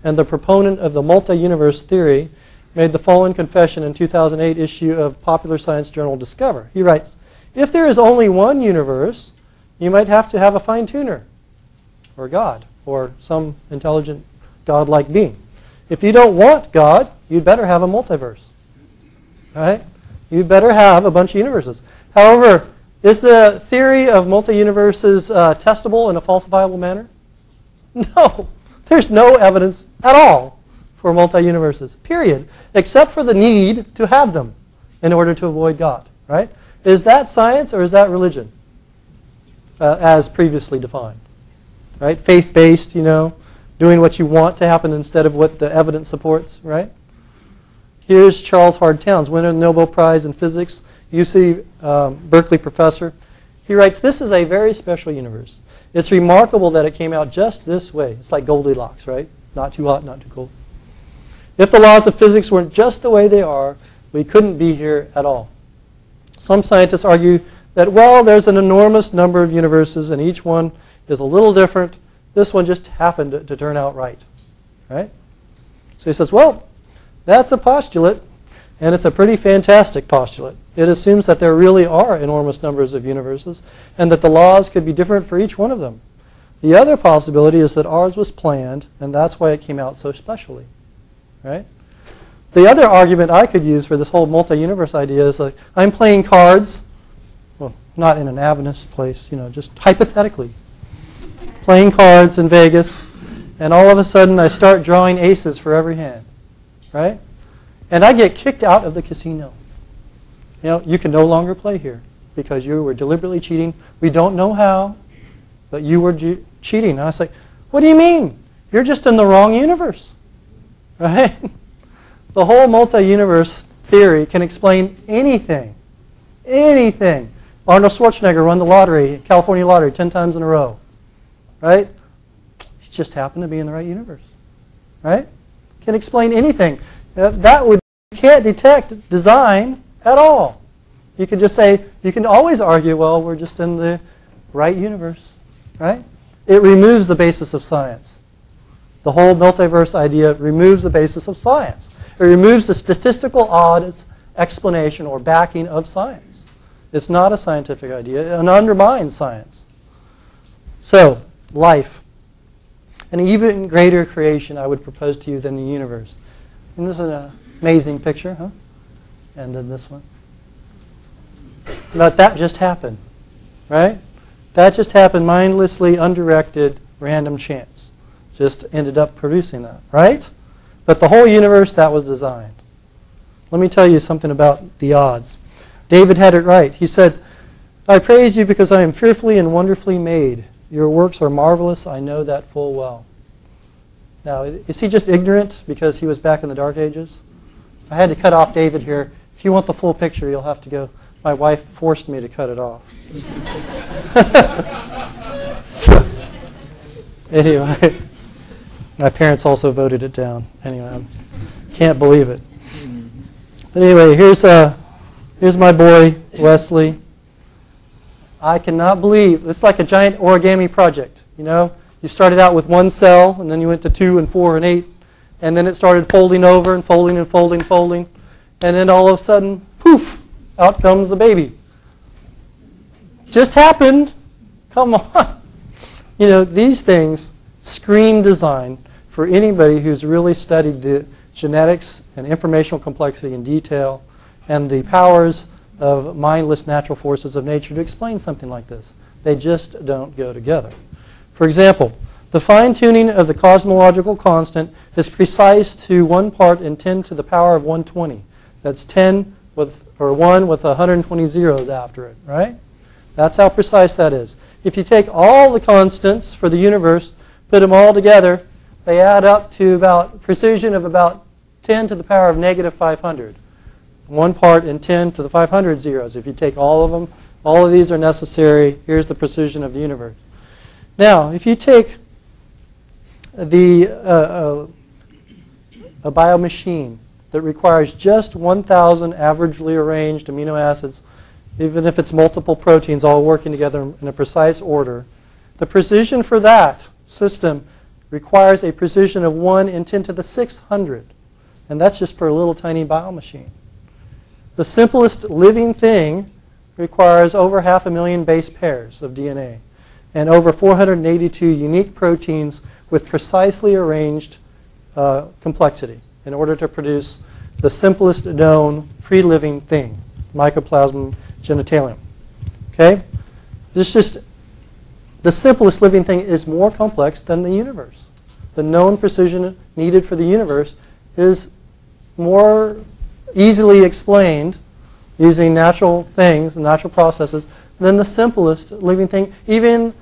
S1: and the proponent of the multi-universe theory, made the following confession in 2008 issue of popular science journal Discover. He writes, if there is only one universe, you might have to have a fine-tuner, or God, or some intelligent God-like being. If you don't want God, you'd better have a multiverse. Right? You'd better have a bunch of universes. However, is the theory of multi-universes testable in a falsifiable manner? No. There's no evidence at all for multi-universes, period, except for the need to have them in order to avoid God. Right? Is that science or is that religion, as previously defined? Right? Faith-based, you know, doing what you want to happen instead of what the evidence supports. Right? Here's Charles Hard Towns, winner of the Nobel Prize in Physics, UC Berkeley professor. He writes, this is a very special universe. It's remarkable that it came out just this way. It's like Goldilocks, right? Not too hot, not too cold. If the laws of physics weren't just the way they are, we couldn't be here at all. Some scientists argue that, well, there's an enormous number of universes and each one is a little different. This one just happened to turn out right. Right? So he says, well, that's a postulate, and it's a pretty fantastic postulate. It assumes that there really are enormous numbers of universes and that the laws could be different for each one of them. The other possibility is that ours was planned, and that's why it came out so specially. Right? The other argument I could use for this whole multi-universe idea is like, I'm playing cards, well, not in an avenous place, just hypothetically. Playing cards in Vegas, and all of a sudden I start drawing aces for every hand, right? And I get kicked out of the casino. You can no longer play here because you were deliberately cheating. We don't know how, but you were cheating. And I was like, what do you mean? You're just in the wrong universe, right? The whole multi-universe theory can explain anything, anything. Arnold Schwarzenegger won the lottery, California lottery, 10 times in a row, right? He just happened to be in the right universe, right? Can explain anything. You can't detect design at all. You can just say, you can always argue, well, we're just in the right universe, right? It removes the basis of science. The whole multiverse idea removes the basis of science. It removes the statistical odds explanation or backing of science. It's not a scientific idea. It undermines science. So, life. An even greater creation I would propose to you than the universe. And this is an amazing picture, huh? And then this one. But that just happened, right? That just happened, mindlessly, undirected, random chance. Just ended up producing that, right? But the whole universe, that was designed. Let me tell you something about the odds. David had it right. He said, I praise you because I am fearfully and wonderfully made. Your works are marvelous. I know that full well. Now, is he just ignorant because he was back in the Dark Ages? I had to cut off David here. If you want the full picture, you'll have to go. My wife forced me to cut it off. So, anyway, my parents also voted it down. Anyway, I can't believe it. But anyway, here's my boy, Wesley. I cannot believe, it's like a giant origami project, You started out with one cell, and then you went to 2 and 4 and 8, and then it started folding over and folding and folding, folding, and then all of a sudden, poof, out comes the baby. Just happened. Come on. These things scream design for anybody who's really studied the genetics and informational complexity in detail and the powers of mindless natural forces of nature to explain something like this. They just don't go together. For example, the fine-tuning of the cosmological constant is precise to 1 part in 10 to the power of 120. That's 10 with, or 1 with 120 zeros after it, right? That's how precise that is. If you take all the constants for the universe, put them all together, they add up to about precision of about 10 to the power of negative 500. 1 part in 10 to the 500 zeros. If you take all of them, all of these are necessary. Here's the precision of the universe. Now, if you take a biomachine that requires just 1,000 averagely arranged amino acids, even if it's multiple proteins all working together in a precise order, the precision for that system requires a precision of 1 in 10 to the 600. And that's just for a little tiny biomachine. The simplest living thing requires over 500,000 base pairs of DNA and over 482 unique proteins with precisely arranged complexity in order to produce the simplest known free living thing, Mycoplasma genitalium. Okay? This just, the simplest living thing is more complex than the universe. The known precision needed for the universe is more easily explained using natural things, natural processes, than the simplest living thing. Even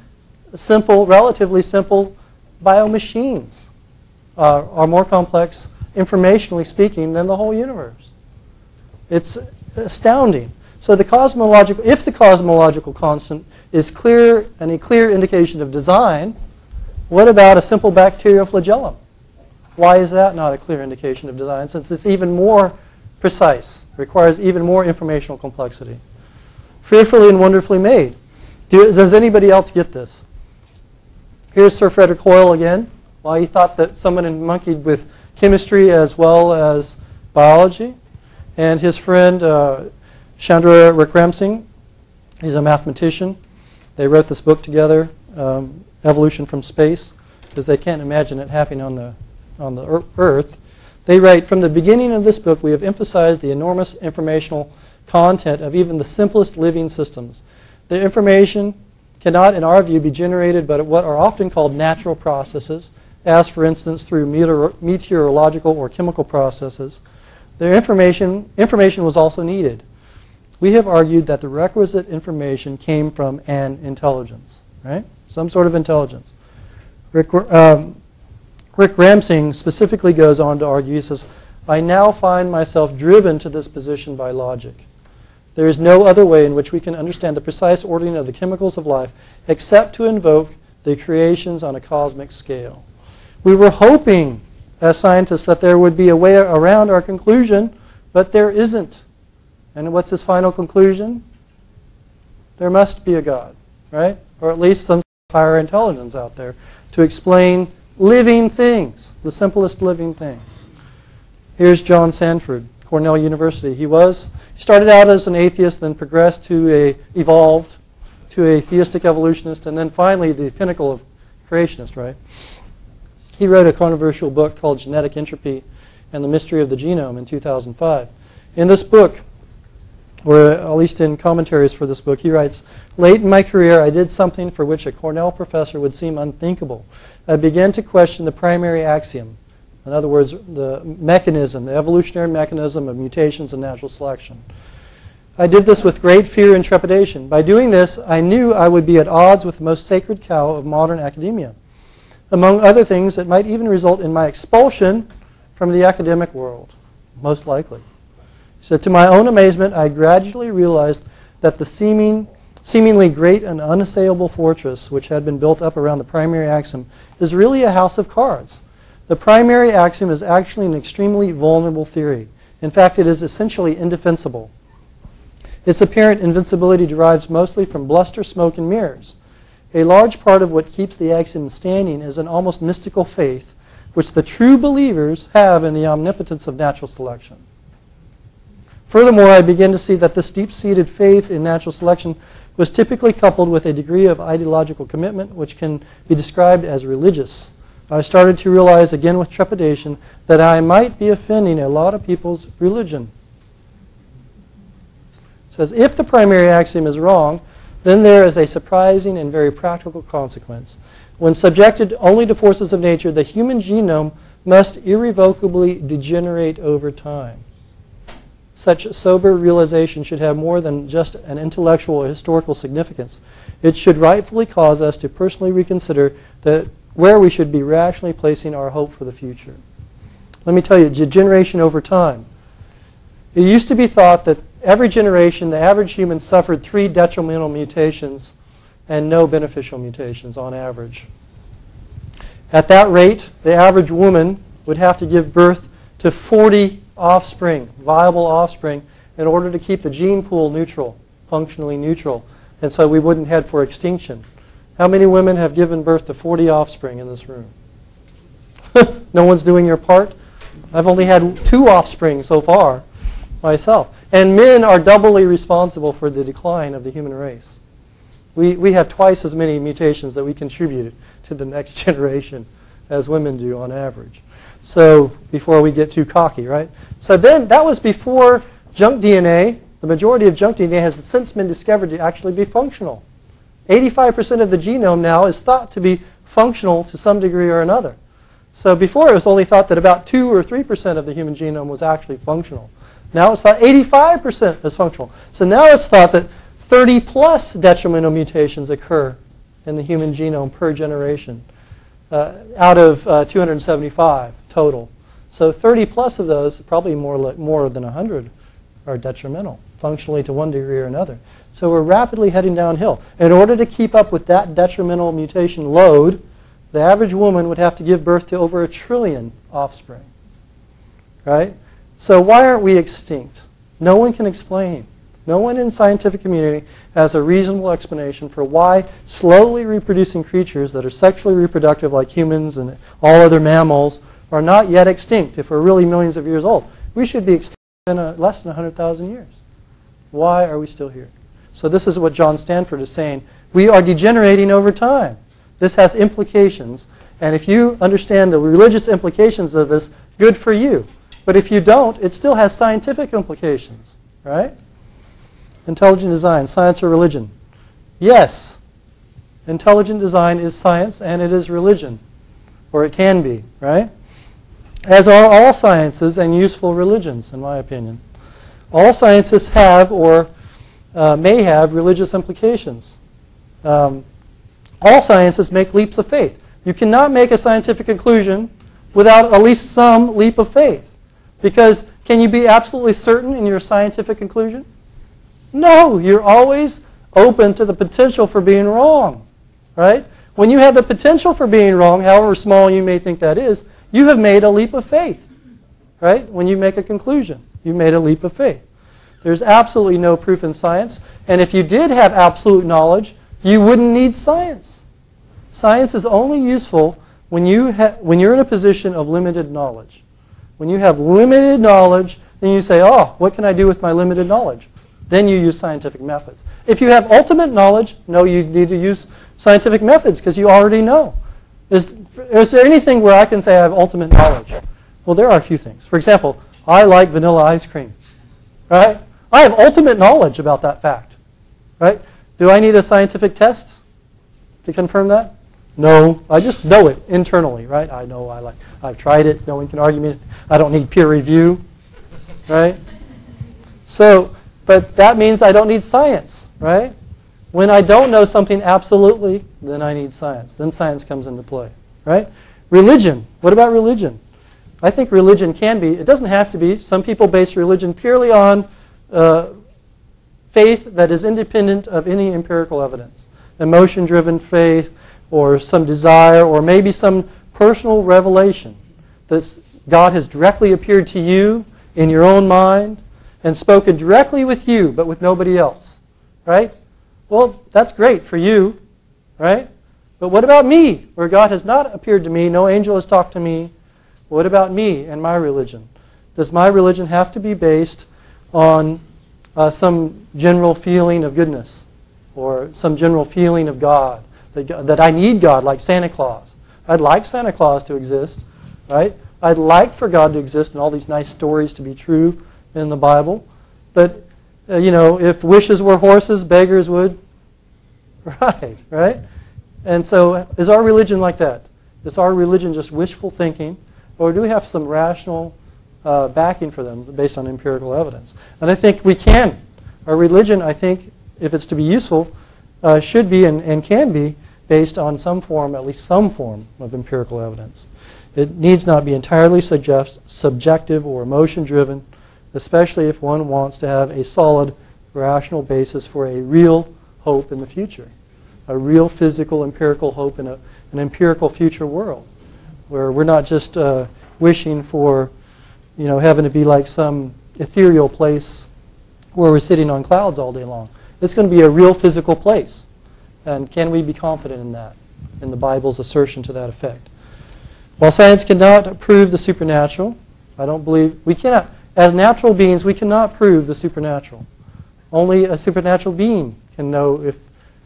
S1: simple, relatively simple biomachines are more complex, informationally speaking, than the whole universe. It's astounding. So if the cosmological constant is a clear indication of design, what about a simple bacterial flagellum? Why is that not a clear indication of design, since it's even more precise, requires even more informational complexity? Fearfully and wonderfully made. Does anybody else get this? Here's Sir Frederick Hoyle again. Well, he thought that someone had monkeyed with chemistry as well as biology. And his friend, Chandra Wickramasinghe, he's a mathematician. They wrote this book together, Evolution from Space, because they can't imagine it happening on the Earth. They write, from the beginning of this book, we have emphasized the enormous informational content of even the simplest living systems. The information cannot, in our view, be generated by what are often called natural processes, as, for instance, through meteorological or chemical processes. The information was also needed. We have argued that the requisite information came from an intelligence, right? Some sort of intelligence. Rick Ramsing specifically goes on to argue, he says, I now find myself driven to this position by logic. There is no other way in which we can understand the precise ordering of the chemicals of life except to invoke the creations on a cosmic scale. We were hoping, as scientists, that there would be a way around our conclusion, but there isn't. And what's his final conclusion? There must be a God, right? Or at least some higher intelligence out there to explain living things, the simplest living thing. Here's John Sanford, Cornell University. He started out as an atheist, then progressed to evolved to a theistic evolutionist, and then finally the pinnacle of creationist, right? He wrote a controversial book called Genetic Entropy and the Mystery of the Genome in 2005. In this book, or at least in commentaries for this book, he writes, late in my career, I did something for which a Cornell professor would seem unthinkable. I began to question the primary axiom. In other words, the mechanism, the evolutionary mechanism of mutations and natural selection. I did this with great fear and trepidation. By doing this, I knew I would be at odds with the most sacred cow of modern academia. Among other things, it might even result in my expulsion from the academic world, most likely. He said, to my own amazement, I gradually realized that the seemingly great and unassailable fortress which had been built up around the primary axiom is really a house of cards. The primary axiom is actually an extremely vulnerable theory. In fact, it is essentially indefensible. Its apparent invincibility derives mostly from bluster, smoke, and mirrors. A large part of what keeps the axiom standing is an almost mystical faith which the true believers have in the omnipotence of natural selection. Furthermore, I began to see that this deep-seated faith in natural selection was typically coupled with a degree of ideological commitment which can be described as religious. I started to realize, again with trepidation, that I might be offending a lot of people's religion. It says, if the primary axiom is wrong, then there is a surprising and very practical consequence. When subjected only to forces of nature, the human genome must irrevocably degenerate over time. Such sober realization should have more than just an intellectual or historical significance. It should rightfully cause us to personally reconsider where we should be rationally placing our hope for the future. Let me tell you, degeneration over time. It used to be thought that every generation, the average human suffered 3 detrimental mutations and no beneficial mutations on average. At that rate, the average woman would have to give birth to 40 offspring, viable offspring, in order to keep the gene pool neutral, functionally neutral, and so we wouldn't head for extinction. How many women have given birth to 40 offspring in this room? No one's doing your part? I've only had 2 offspring so far myself. And men are doubly responsible for the decline of the human race. We have twice as many mutations that we contributed to the next generation as women do on average. So before we get too cocky, right? So then that was before junk DNA. The majority of junk DNA has since been discovered to actually be functional. 85% of the genome now is thought to be functional to some degree or another. So before it was only thought that about 2 or 3% of the human genome was actually functional. Now it's thought 85% is functional. So now it's thought that 30 plus detrimental mutations occur in the human genome per generation out of 275 total. So 30 plus of those, probably more than 100, are detrimental, functionally to one degree or another. So we're rapidly heading downhill. In order to keep up with that detrimental mutation load, the average woman would have to give birth to over 1 trillion offspring. Right? So why aren't we extinct? No one can explain. No one in the scientific community has a reasonable explanation for why slowly reproducing creatures that are sexually reproductive like humans and all other mammals are not yet extinct if we're really millions of years old. We should be extinct in less than 100,000 years. Why are we still here? So this is what John Stanford is saying. We are degenerating over time. This has implications. And if you understand the religious implications of this, good for you. But if you don't, it still has scientific implications. Right? Intelligent design, science or religion? Yes. Intelligent design is science and it is religion. Or it can be. Right? As are all sciences and useful religions, in my opinion. All sciences have or may have religious implications. All sciences make leaps of faith. You cannot make a scientific conclusion without at least some leap of faith. Because can you be absolutely certain in your scientific conclusion? No, you're always open to the potential for being wrong. Right? When you have the potential for being wrong, however small you may think that is, you have made a leap of faith. Right? When you make a conclusion, you've made a leap of faith. There's absolutely no proof in science. And if you did have absolute knowledge, you wouldn't need science. Science is only useful when you're in a position of limited knowledge. When you have limited knowledge, then you say, oh, what can I do with my limited knowledge? Then you use scientific methods. If you have ultimate knowledge, no, you need to use scientific methods because you already know. Is there anything where I can say I have ultimate knowledge? Well, there are a few things. For example, I like vanilla ice cream. Right? I have ultimate knowledge about that fact. Right? Do I need a scientific test to confirm that? No, I just know it internally, right? I know I've tried it. No one can argue me. I don't need peer review, right? So, but that means I don't need science, right? When I don't know something absolutely, then I need science. Then science comes into play, right? Religion. What about religion? I think religion can be. It doesn't have to be. Some people base religion purely on faith that is independent of any empirical evidence. Emotion-driven faith or some desire or maybe some personal revelation that God has directly appeared to you in your own mind and spoken directly with you but with nobody else. Right? Well, that's great for you. Right? But what about me, where God has not appeared to me, no angel has talked to me? What about me and my religion? Does my religion have to be based on some general feeling of goodness or some general feeling of God, that I need God, like Santa Claus? I'd like Santa Claus to exist, right? I'd like for God to exist and all these nice stories to be true in the Bible. But, if wishes were horses, beggars would. Right? And so is our religion like that? Is our religion just wishful thinking? Or do we have some rational backing for them based on empirical evidence? And I think we can. Our religion, I think, if it's to be useful, should be and can be based on some form, at least some form of empirical evidence. It needs not be entirely subjective or emotion-driven, especially if one wants to have a solid, rational basis for a real hope in the future, a real physical, empirical hope in an empirical future world, where we're not just wishing for, heaven to be like some ethereal place where we're sitting on clouds all day long. It's going to be a real physical place. And can we be confident in that, in the Bible's assertion to that effect? While science cannot prove the supernatural, I don't believe, we cannot, as natural beings, we cannot prove the supernatural. Only a supernatural being can know if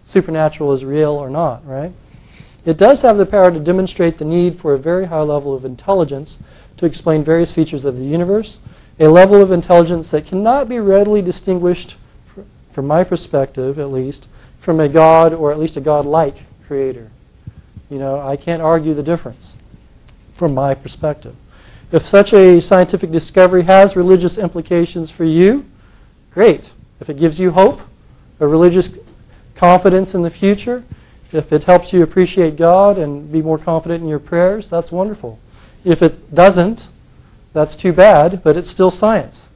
S1: supernatural is real or not, right? It does have the power to demonstrate the need for a very high level of intelligence to explain various features of the universe, a level of intelligence that cannot be readily distinguished, from my perspective at least, from a God or at least a God-like creator. I can't argue the difference from my perspective. If such a scientific discovery has religious implications for you, great. If it gives you hope, a religious confidence in the future, if it helps you appreciate God and be more confident in your prayers, that's wonderful. If it doesn't, that's too bad, but it's still science.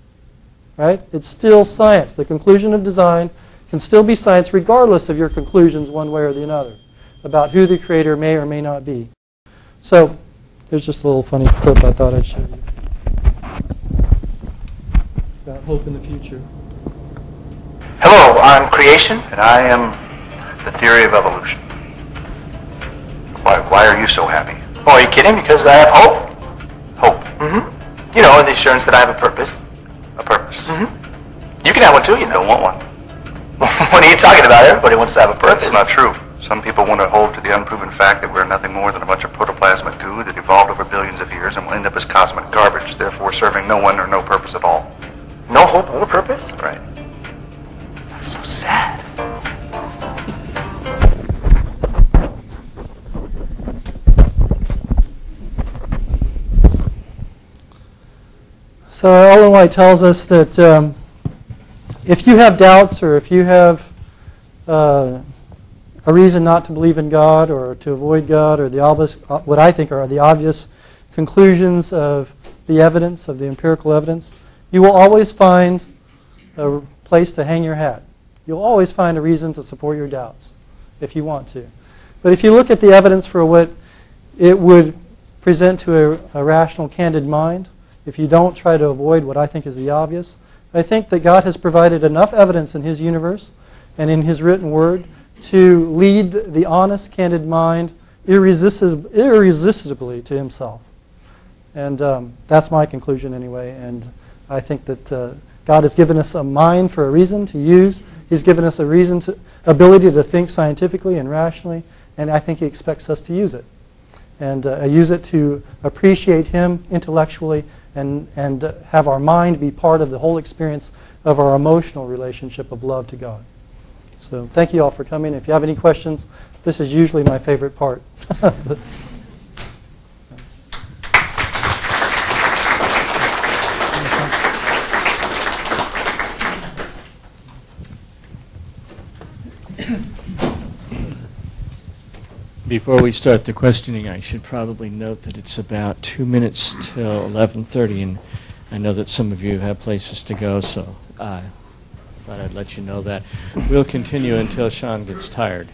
S1: right? It's still science. The conclusion of design can still be science regardless of your conclusions one way or the other about who the creator may or may not be. So here's just a little funny clip I thought I'd show you about hope in the future.
S4: Hello, I'm Creation. And I am the theory of evolution. Why are you so happy? Oh, are you kidding? Because I have hope. Hope? Mm-hmm. You know, and the assurance that I have a purpose. A purpose? Mm-hmm. You can have one too, you know. Don't want one. What are you talking about? Everybody wants to have a purpose. That's not true. Some people want to hold to the unproven fact that we're nothing more than a bunch of protoplasmic goo that evolved over billions of years and will end up as cosmic garbage, therefore serving no one or no purpose at all. No hope or purpose? Right. That's so sad.
S1: So Ellen White tells us that if you have doubts or if you have a reason not to believe in God or to avoid God or the obvious, what I think are the obvious conclusions of the evidence, of the empirical evidence, you will always find a place to hang your hat. You'll always find a reason to support your doubts if you want to. But if you look at the evidence for what it would present to a rational, candid mind, if you don't try to avoid what I think is the obvious, I think that God has provided enough evidence in His universe and in His written word to lead the honest, candid mind irresistibly to Himself. And that's my conclusion anyway. And I think that God has given us a mind for a reason to use. He's given us a ability to think scientifically and rationally, and I think He expects us to use it. And use it to appreciate Him intellectually and have our mind be part of the whole experience of our emotional relationship of love to God. So thank you all for coming. If you have any questions, this is usually my favorite part.
S5: Before we start the questioning, I should probably note that it's about 2 minutes till 11:30, and I know that some of you have places to go, so I thought I'd let you know that. We'll continue until Sean gets tired.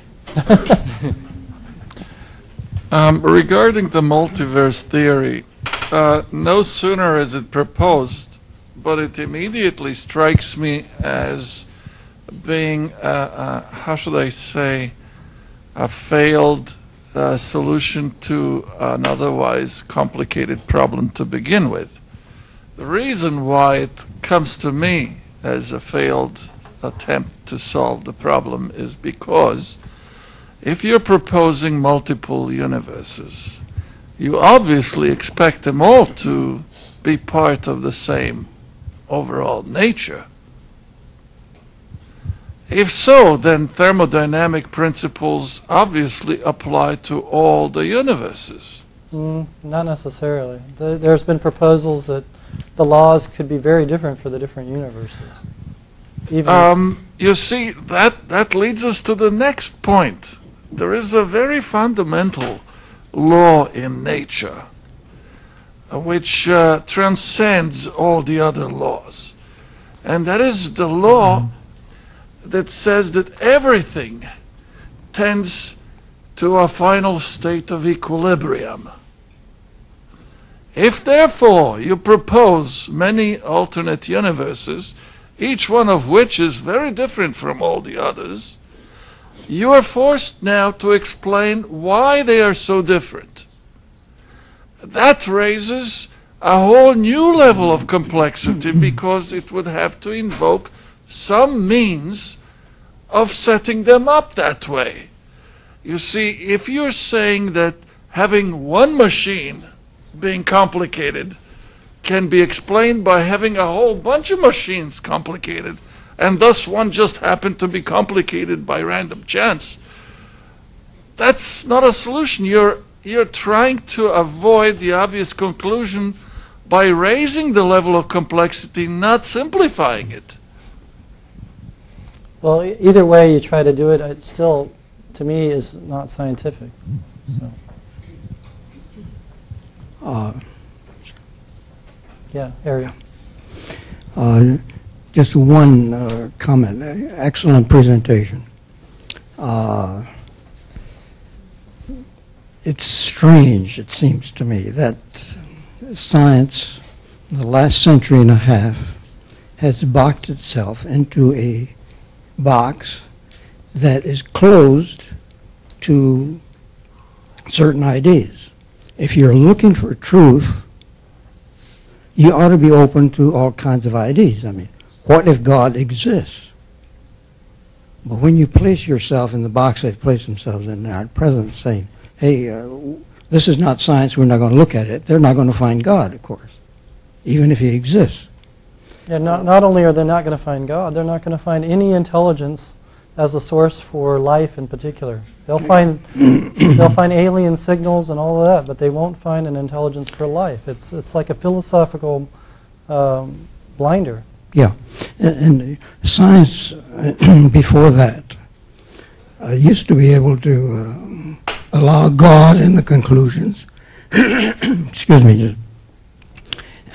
S6: Regarding the multiverse theory, no sooner is it proposed, but it immediately strikes me as being, how should I say, a failed solution to an otherwise complicated problem to begin with. The reason why it comes to me as a failed attempt to solve the problem is because if you're proposing multiple universes, you obviously expect them all to be part of the same overall nature. If so, then thermodynamic principles obviously apply to all the universes.
S1: Not necessarily. There's been proposals that the laws could be very different for the different universes.
S6: You see, that leads us to the next point. There is a very fundamental law in nature which transcends all the other laws. And that is the law that says that everything tends to a final state of equilibrium. If therefore you propose many alternate universes, each one of which is very different from all the others, you are forced now to explain why they are so different. That raises a whole new level of complexity because it would have to invoke some means of setting them up that way. You see, if you're saying that having one machine being complicated can be explained by having a whole bunch of machines complicated, and thus one just happened to be complicated by random chance, that's not a solution. You're trying to avoid the obvious conclusion by raising the level of complexity, not simplifying it.
S1: Well, either way you try to do it, it still, to me, is not scientific. So. Yeah, Ariel.
S7: Just one comment. Excellent presentation. It's strange, it seems to me, that science, in the last century and a half, has boxed itself into a box that is closed to certain ideas. If you're looking for truth, you ought to be open to all kinds of ideas. I mean, what if God exists? But when you place yourself in the box they've placed themselves in now, at present, saying, hey, this is not science, we're not going to look at it, they're not going to find God, of course, even if he exists.
S1: Yeah, not only are they not going to find God, they're not going to find any intelligence as a source for life in particular. They'll find alien signals and all of that, but they won't find an intelligence for life. It's like a philosophical blinder.
S7: Yeah, and science before that used to be able to allow God in the conclusions. Excuse me.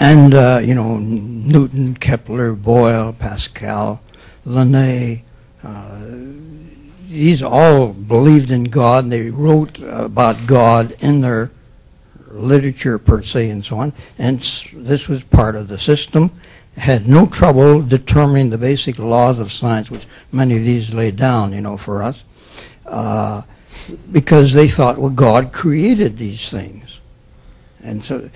S7: And, you know, Newton, Kepler, Boyle, Pascal, Linné, these all believed in God. They wrote about God in their literature, per se, and so on. And this was part of the system. Had no trouble determining the basic laws of science, which many of these laid down, you know, for us, because they thought, well, God created these things. And so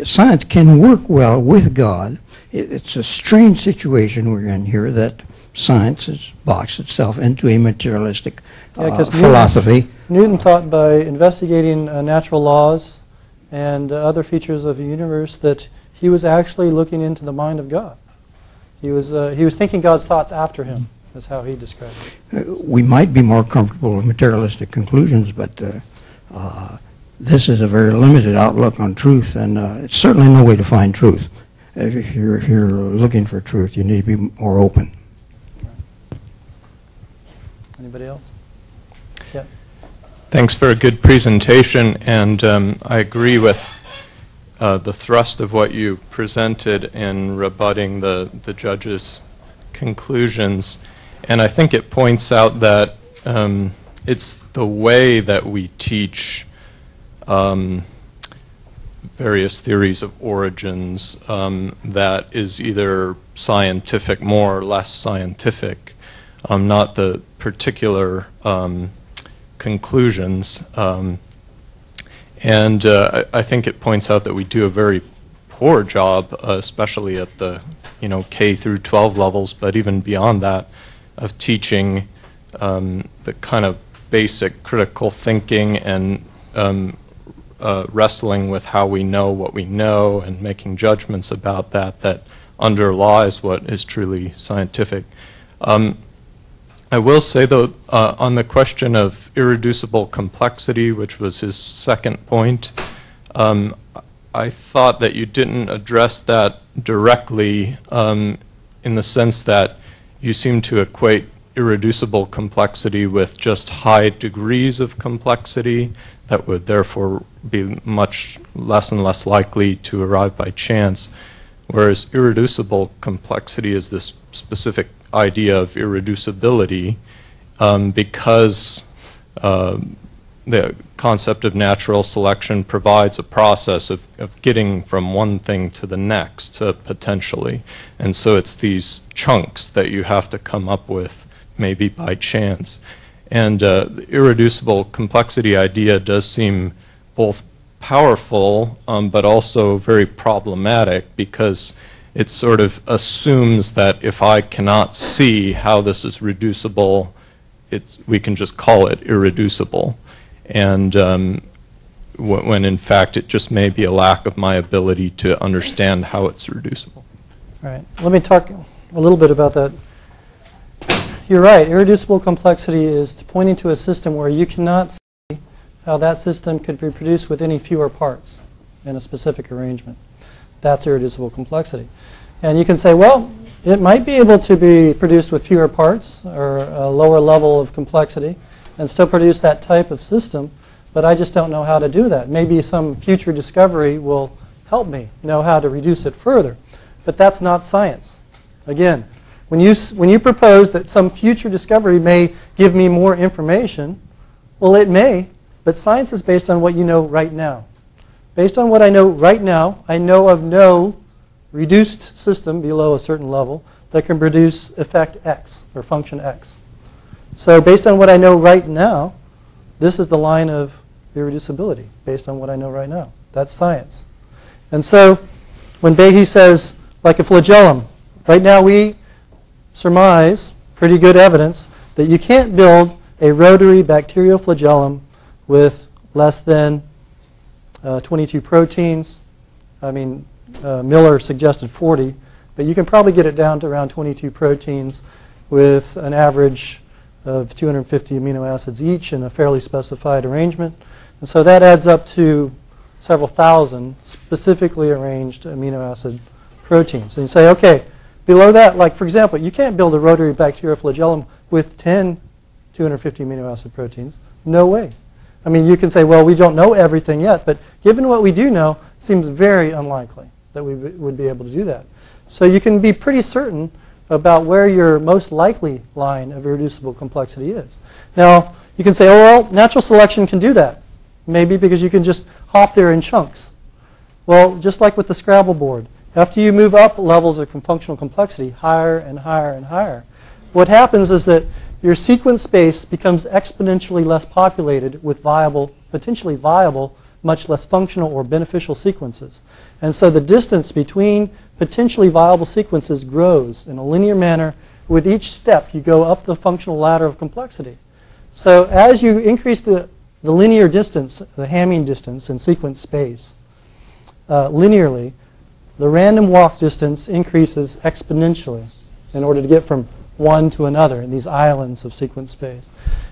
S7: science can work well with God. It's a strange situation we're in here that science has boxed itself into a materialistic philosophy.
S1: Newton thought by investigating natural laws and other features of the universe that he was actually looking into the mind of God. He was thinking God's thoughts after him, is how he described it.
S7: We might be more comfortable with materialistic conclusions, but this is a very limited outlook on truth, and it's certainly no way to find truth. If you're looking for truth, you need to be more open.
S1: Anybody else? Yeah.
S8: Thanks for a good presentation, and I agree with the thrust of what you presented in rebutting the judge's conclusions. And I think it points out that it's the way that we teach various theories of origins that is either scientific, more or less scientific, not the particular conclusions. And I think it points out that we do a very poor job, especially at the K through 12 levels, but even beyond that, of teaching the kind of basic critical thinking and wrestling with how we know what we know and making judgments about that underlies what is truly scientific. I will say, though, on the question of irreducible complexity, which was his second point, I thought that you didn't address that directly in the sense that you seem to equate irreducible complexity with just high degrees of complexity that would therefore be much less and less likely to arrive by chance, whereas irreducible complexity is this specific idea of irreducibility because the concept of natural selection provides a process of getting from one thing to the next, potentially. And so it's these chunks that you have to come up with, maybe by chance. And the irreducible complexity idea does seem both powerful, but also very problematic, because it sort of assumes that if I cannot see how this is reducible, we can just call it irreducible. And when in fact it just may be a lack of my ability to understand how it's reducible.
S1: All right. Let me talk a little bit about that. You're right. Irreducible complexity is pointing to a system where you cannot see how that system could be produced with any fewer parts in a specific arrangement. That's irreducible complexity. And you can say, well, it might be able to be produced with fewer parts or a lower level of complexity and still produce that type of system, but I just don't know how to do that. Maybe some future discovery will help me know how to reduce it further. But that's not science. Again, when you propose that some future discovery may give me more information, well, it may, but science is based on what you know right now. Based on what I know right now, I know of no reduced system below a certain level that can produce effect X or function X. So based on what I know right now, this is the line of irreducibility, based on what I know right now. That's science. And so when Behe says, like a flagellum, right now we surmise pretty good evidence that you can't build a rotary bacterial flagellum with less than 22 proteins. I mean, Miller suggested 40, but you can probably get it down to around 22 proteins with an average of 250 amino acids each in a fairly specified arrangement. And so that adds up to several thousand specifically arranged amino acid proteins. And you say, okay, below that, like for example, you can't build a rotary bacterial flagellum with 10 250 amino acid proteins. No way. I mean, you can say, well, we don't know everything yet, but given what we do know, it seems very unlikely that we would be able to do that. So you can be pretty certain about where your most likely line of irreducible complexity is. Now, you can say, oh, well, natural selection can do that. Maybe because you can just hop there in chunks. Well, just like with the Scrabble board, after you move up levels of functional complexity, higher and higher and higher, what happens is that your sequence space becomes exponentially less populated with viable, potentially viable, much less functional or beneficial sequences. And so the distance between potentially viable sequences grows in a linear manner. With each step, you go up the functional ladder of complexity. So as you increase the linear distance, the Hamming distance in sequence space, linearly, the random walk distance increases exponentially in order to get from one to another in these islands of sequence space.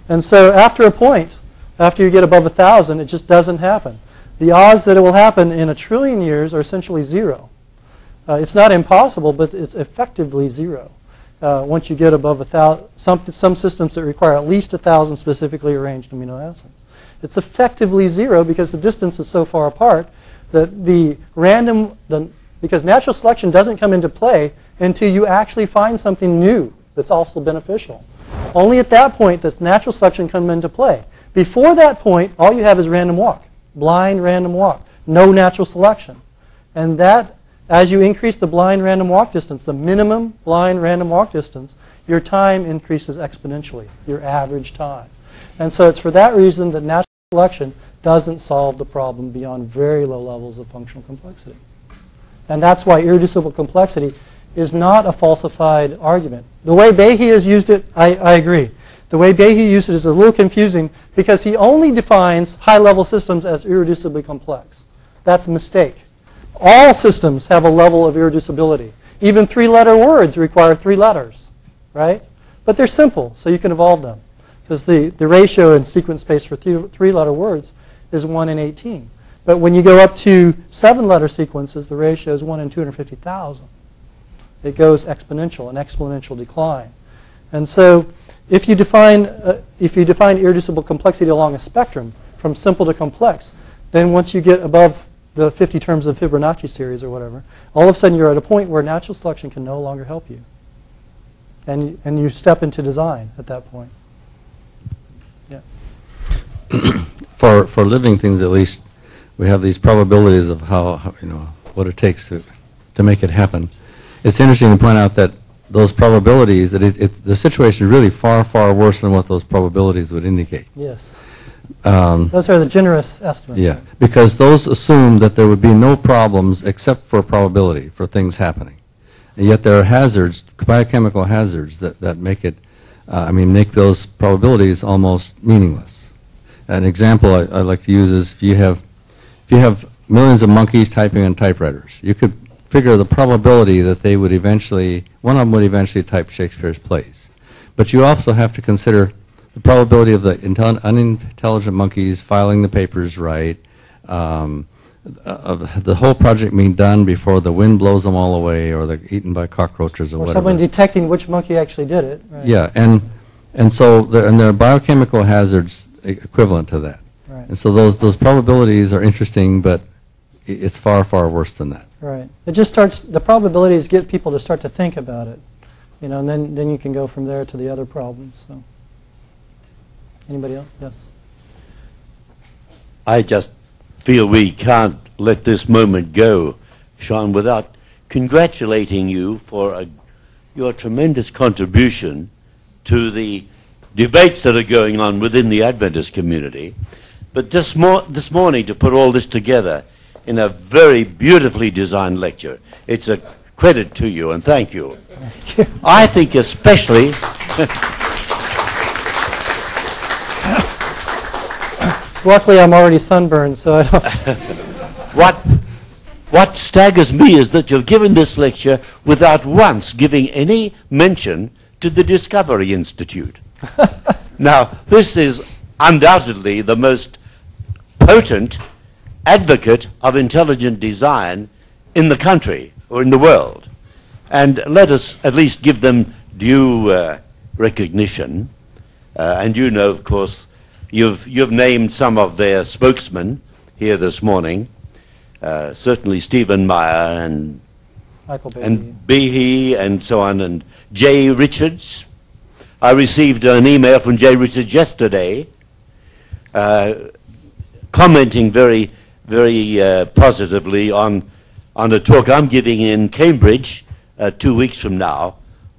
S1: And so after a point, after you get above 1,000, it just doesn't happen. The odds that it will happen in 1 trillion years are essentially zero. It's not impossible, but it's effectively zero. Once you get above 1,000, some systems that require at least 1,000 specifically arranged amino acids. It's effectively zero because the distance is so far apart that because natural selection doesn't come into play until you actually find something new that's also beneficial. Only at that point does natural selection come into play. Before that point, all you have is random walk, blind random walk, no natural selection. And that, as you increase the blind random walk distance, the minimum blind random walk distance, your time increases exponentially, your average time. And so it's for that reason that natural selection doesn't solve the problem beyond very low levels of functional complexity. And that's why irreducible complexity is not a falsified argument. The way Behe has used it, I agree. The way Behe used it is a little confusing because he only defines high-level systems as irreducibly complex. That's a mistake. All systems have a level of irreducibility. Even 3-letter words require 3 letters, right? But they're simple, so you can evolve them. Because the ratio in sequence space for 3-letter words is 1 in 18. But when you go up to 7-letter sequences, the ratio is 1 in 250,000. It goes exponential, an exponential decline. And so if you define irreducible complexity along a spectrum from simple to complex, then once you get above the 50 terms of Fibonacci series or whatever, all of a sudden you're at a point where natural selection can no longer help you. And you step into design at that point. Yeah.
S9: For living things, at least, we have these probabilities of how what it takes to make it happen. It's interesting to point out that those probabilities, that the situation is really far, far worse than what those probabilities would indicate.
S1: Yes. Those are the generous estimates.
S9: Yeah, because those assume that there would be no problems except for probability for things happening. And yet there are hazards, biochemical hazards, that make it, make those probabilities almost meaningless. An example I like to use is if you have millions of monkeys typing on typewriters, you could figure the probability that they would eventually, one of them would eventually type Shakespeare's plays. But you also have to consider the probability of the unintelligent monkeys filing the papers right, of the whole project being done before the wind blows them all away or they're eaten by cockroaches or whatever.
S1: Someone detecting which monkey actually did it. Right.
S9: Yeah, and so there are biochemical hazards equivalent to that.
S1: Right.
S9: And so those probabilities are interesting, but it's far, far worse than that.
S1: Right. It just starts, the probabilities get people to start to think about it, you know, and then you can go from there to the other problems. So, anybody else? Yes.
S10: I just feel we can't let this moment go, Sean, without congratulating you for your tremendous contribution to the debates that are going on within the Adventist community. But this morning, to put all this together in a very beautifully designed lecture, it's a credit to you, and thank you.
S1: Thank you.
S10: I think especially...
S1: Luckily, I'm already sunburned, so I don't...
S10: What staggers me is that you've given this lecture without once giving any mention to the Discovery Institute. Now, this is undoubtedly the most potent advocate of intelligent design in the country or in the world. And let us at least give them due recognition. And you know, of course, you've named some of their spokesmen here this morning. Certainly Stephen Meyer and
S1: Michael Behe.
S10: and Behe and so on, and Jay Richards. I received an email from Jay Richards yesterday commenting very, very positively on a talk I'm giving in Cambridge 2 weeks from now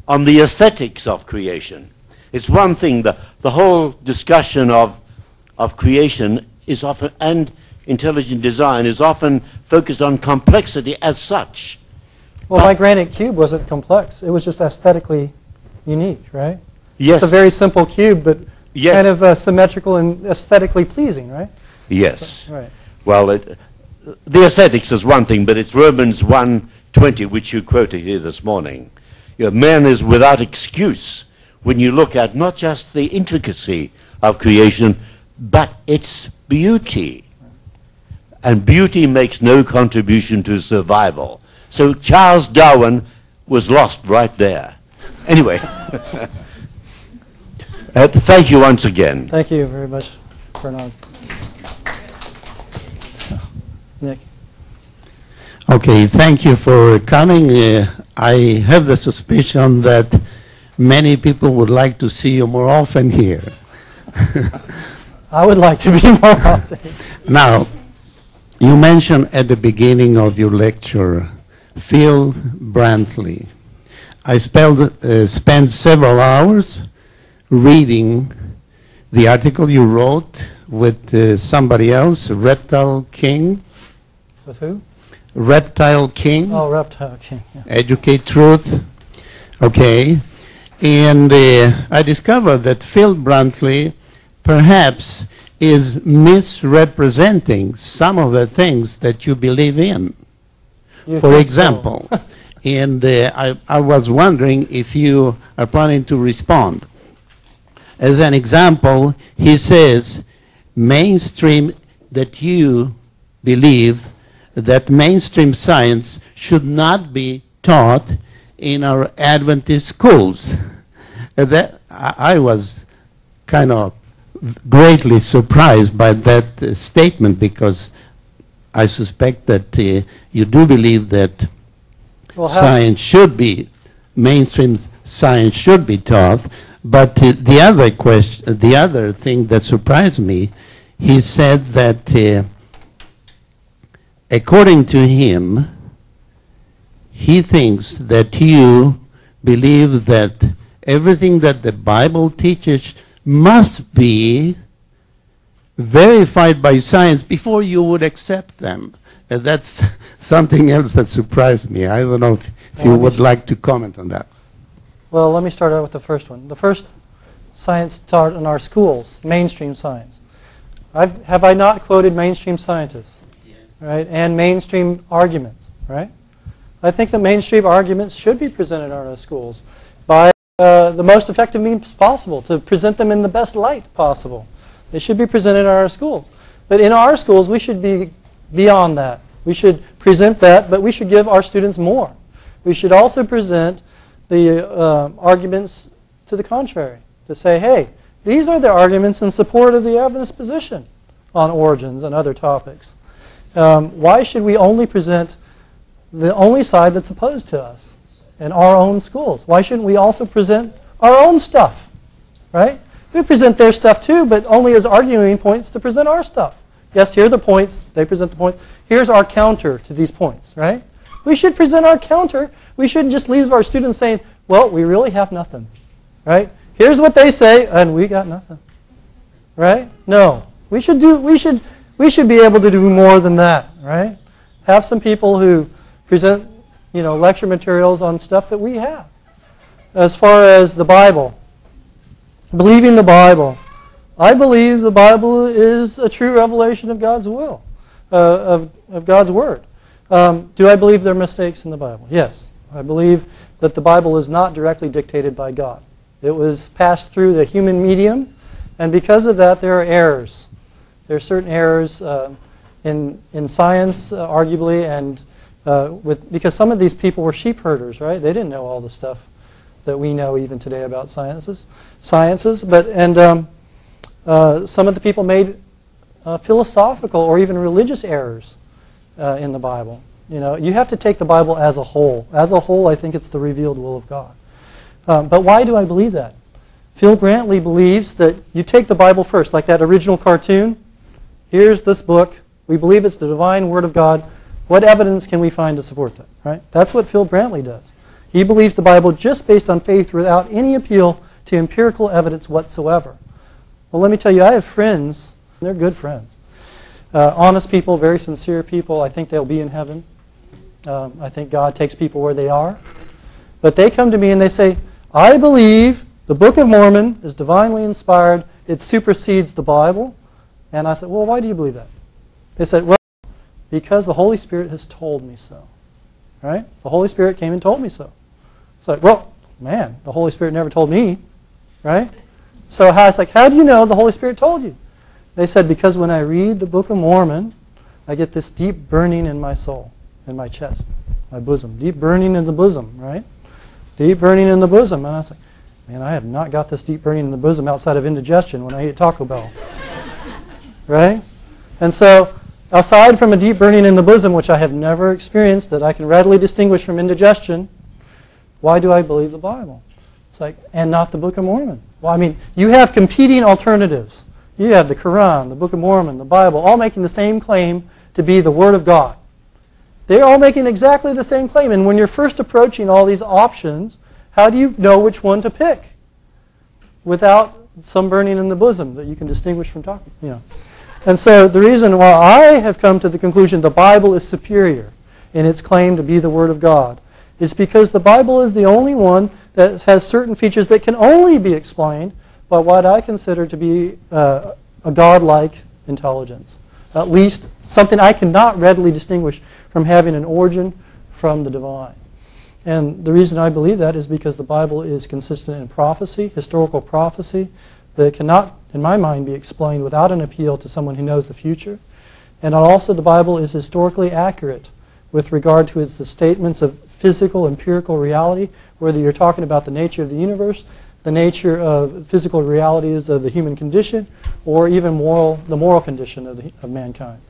S10: on the aesthetics of creation. It's one thing, the whole discussion of creation is often, and intelligent design is often focused on complexity as such.
S1: Well, my granite cube wasn't complex. It was just aesthetically unique, right?
S10: Yes.
S1: It's a very simple cube, but
S10: Yes.
S1: kind of symmetrical and aesthetically pleasing, right?
S10: Yes.
S1: So, right.
S10: Well, the aesthetics is one thing, but it's Romans 1:20, which you quoted here this morning. You know, man is without excuse when you look at not just the intricacy of creation, but its beauty. And beauty makes no contribution to survival. So Charles Darwin was lost right there. Anyway, thank you once again.
S1: Thank you very much, Bernard. Nick.
S11: Okay, thank you for coming. I have the suspicion that many people would like to see you more often here.
S1: I would like to be more often.
S11: Now, you mentioned at the beginning of your lecture, Phil Brantley. I spent several hours reading the article you wrote with somebody else, Reptile King.
S1: With who?
S11: Reptile King.
S1: Oh, Reptile King. Yeah.
S11: Educate Truth. Okay. And I discovered that Phil Brantley perhaps is misrepresenting some of the things that you believe in. For example, and I was wondering if you are planning to respond. As an example, he says mainstream, that you believe that mainstream science should not be taught in our Adventist schools. That I was kind of greatly surprised by that statement, because I suspect that you do believe that science should be, mainstream science should be taught. But the other question, the other thing that surprised me, he said that according to him, he thinks that you believe that everything that the Bible teaches must be verified by science before you would accept them. And that's something else that surprised me. I don't know if you would like to comment on that.
S1: Well, let me start out with the first one. The first science taught in our schools, mainstream science. Have I not quoted mainstream scientists? Yes. Right? And mainstream arguments, right? I think the mainstream arguments should be presented in our schools by the most effective means possible, to present them in the best light possible. They should be presented in our schools. But in our schools, we should be beyond that. We should present that, but we should give our students more. We should also present the arguments to the contrary, to say, hey, these are the arguments in support of the Adventist position on origins and other topics. Why should we only present the only side that's opposed to us in our own schools. Why shouldn't we also present our own stuff, right? We present their stuff too, but only as arguing points to present our stuff. Yes, here are the points. They present the points. Here's our counter to these points, right? We should present our counter. We shouldn't just leave our students saying, well, we really have nothing, right? Here's what they say, and we got nothing, right? No, we should be able to do more than that, right? Have some people who present, lecture materials on stuff that we have. As far as the Bible, believing the Bible, I believe the Bible is a true revelation of God's will, of God's Word. Do I believe there are mistakes in the Bible? Yes. I believe that the Bible is not directly dictated by God. It was passed through the human medium, and because of that, there are errors. There are certain errors in science, arguably, and because some of these people were sheep herders, right? They didn't know all the stuff that we know even today about sciences. But some of the people made philosophical or even religious errors in the Bible. You have to take the Bible as a whole. As a whole, I think it's the revealed will of God. But why do I believe that? Phil Brantley believes that you take the Bible first, like that original cartoon. Here's this book. We believe it's the divine Word of God. What evidence can we find to support that? Right? That's what Phil Brantley does. He believes the Bible just based on faith without any appeal to empirical evidence whatsoever. Well, let me tell you, I have friends. They're good friends. Honest people, very sincere people. I think they'll be in heaven. I think God takes people where they are. But they come to me and they say, I believe the Book of Mormon is divinely inspired. It supersedes the Bible. And I said, well, why do you believe that? They said, well, because the Holy Spirit has told me so. Right? The Holy Spirit came and told me so. It's like, well, man, the Holy Spirit never told me. Right? So it's like, how do you know the Holy Spirit told you? They said, because when I read the Book of Mormon, I get this deep burning in my soul, in my chest, my bosom. Deep burning in the bosom, right? Deep burning in the bosom. And I was like, man, I have not got this deep burning in the bosom outside of indigestion when I eat Taco Bell. Right? And so, aside from a deep burning in the bosom, which I have never experienced, that I can readily distinguish from indigestion, why do I believe the Bible? It's like, and not the Book of Mormon. Well, I mean, you have competing alternatives. You have the Quran, the Book of Mormon, the Bible, all making the same claim to be the Word of God. They're all making exactly the same claim. And when you're first approaching all these options, how do you know which one to pick without some burning in the bosom that you can distinguish from talking? And so the reason why I have come to the conclusion the Bible is superior in its claim to be the Word of God is because the Bible is the only one that has certain features that can only be explained by what I consider to be a godlike intelligence. At least something I cannot readily distinguish from having an origin from the divine. And the reason I believe that is because the Bible is consistent in prophecy, historical prophecy, that cannot, in my mind, be explained without an appeal to someone who knows the future. And also the Bible is historically accurate with regard to its statements of physical, empirical reality, whether you're talking about the nature of the universe, the nature of physical realities of the human condition, or even the moral condition of mankind.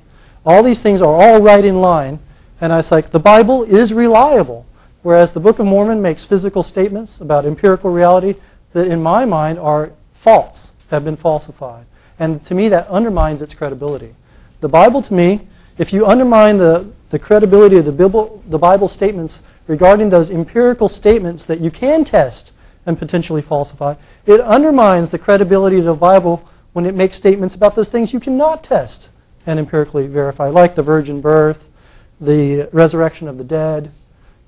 S1: All these things are all right in line, and I was like, the Bible is reliable, whereas the Book of Mormon makes physical statements about empirical reality that in my mind are false, have been falsified. And to me that undermines its credibility. The Bible to me, if you undermine the credibility of the Bible statements regarding those empirical statements that you can test and potentially falsify, it undermines the credibility of the Bible when it makes statements about those things you cannot test and empirically verify, like the virgin birth, the resurrection of the dead,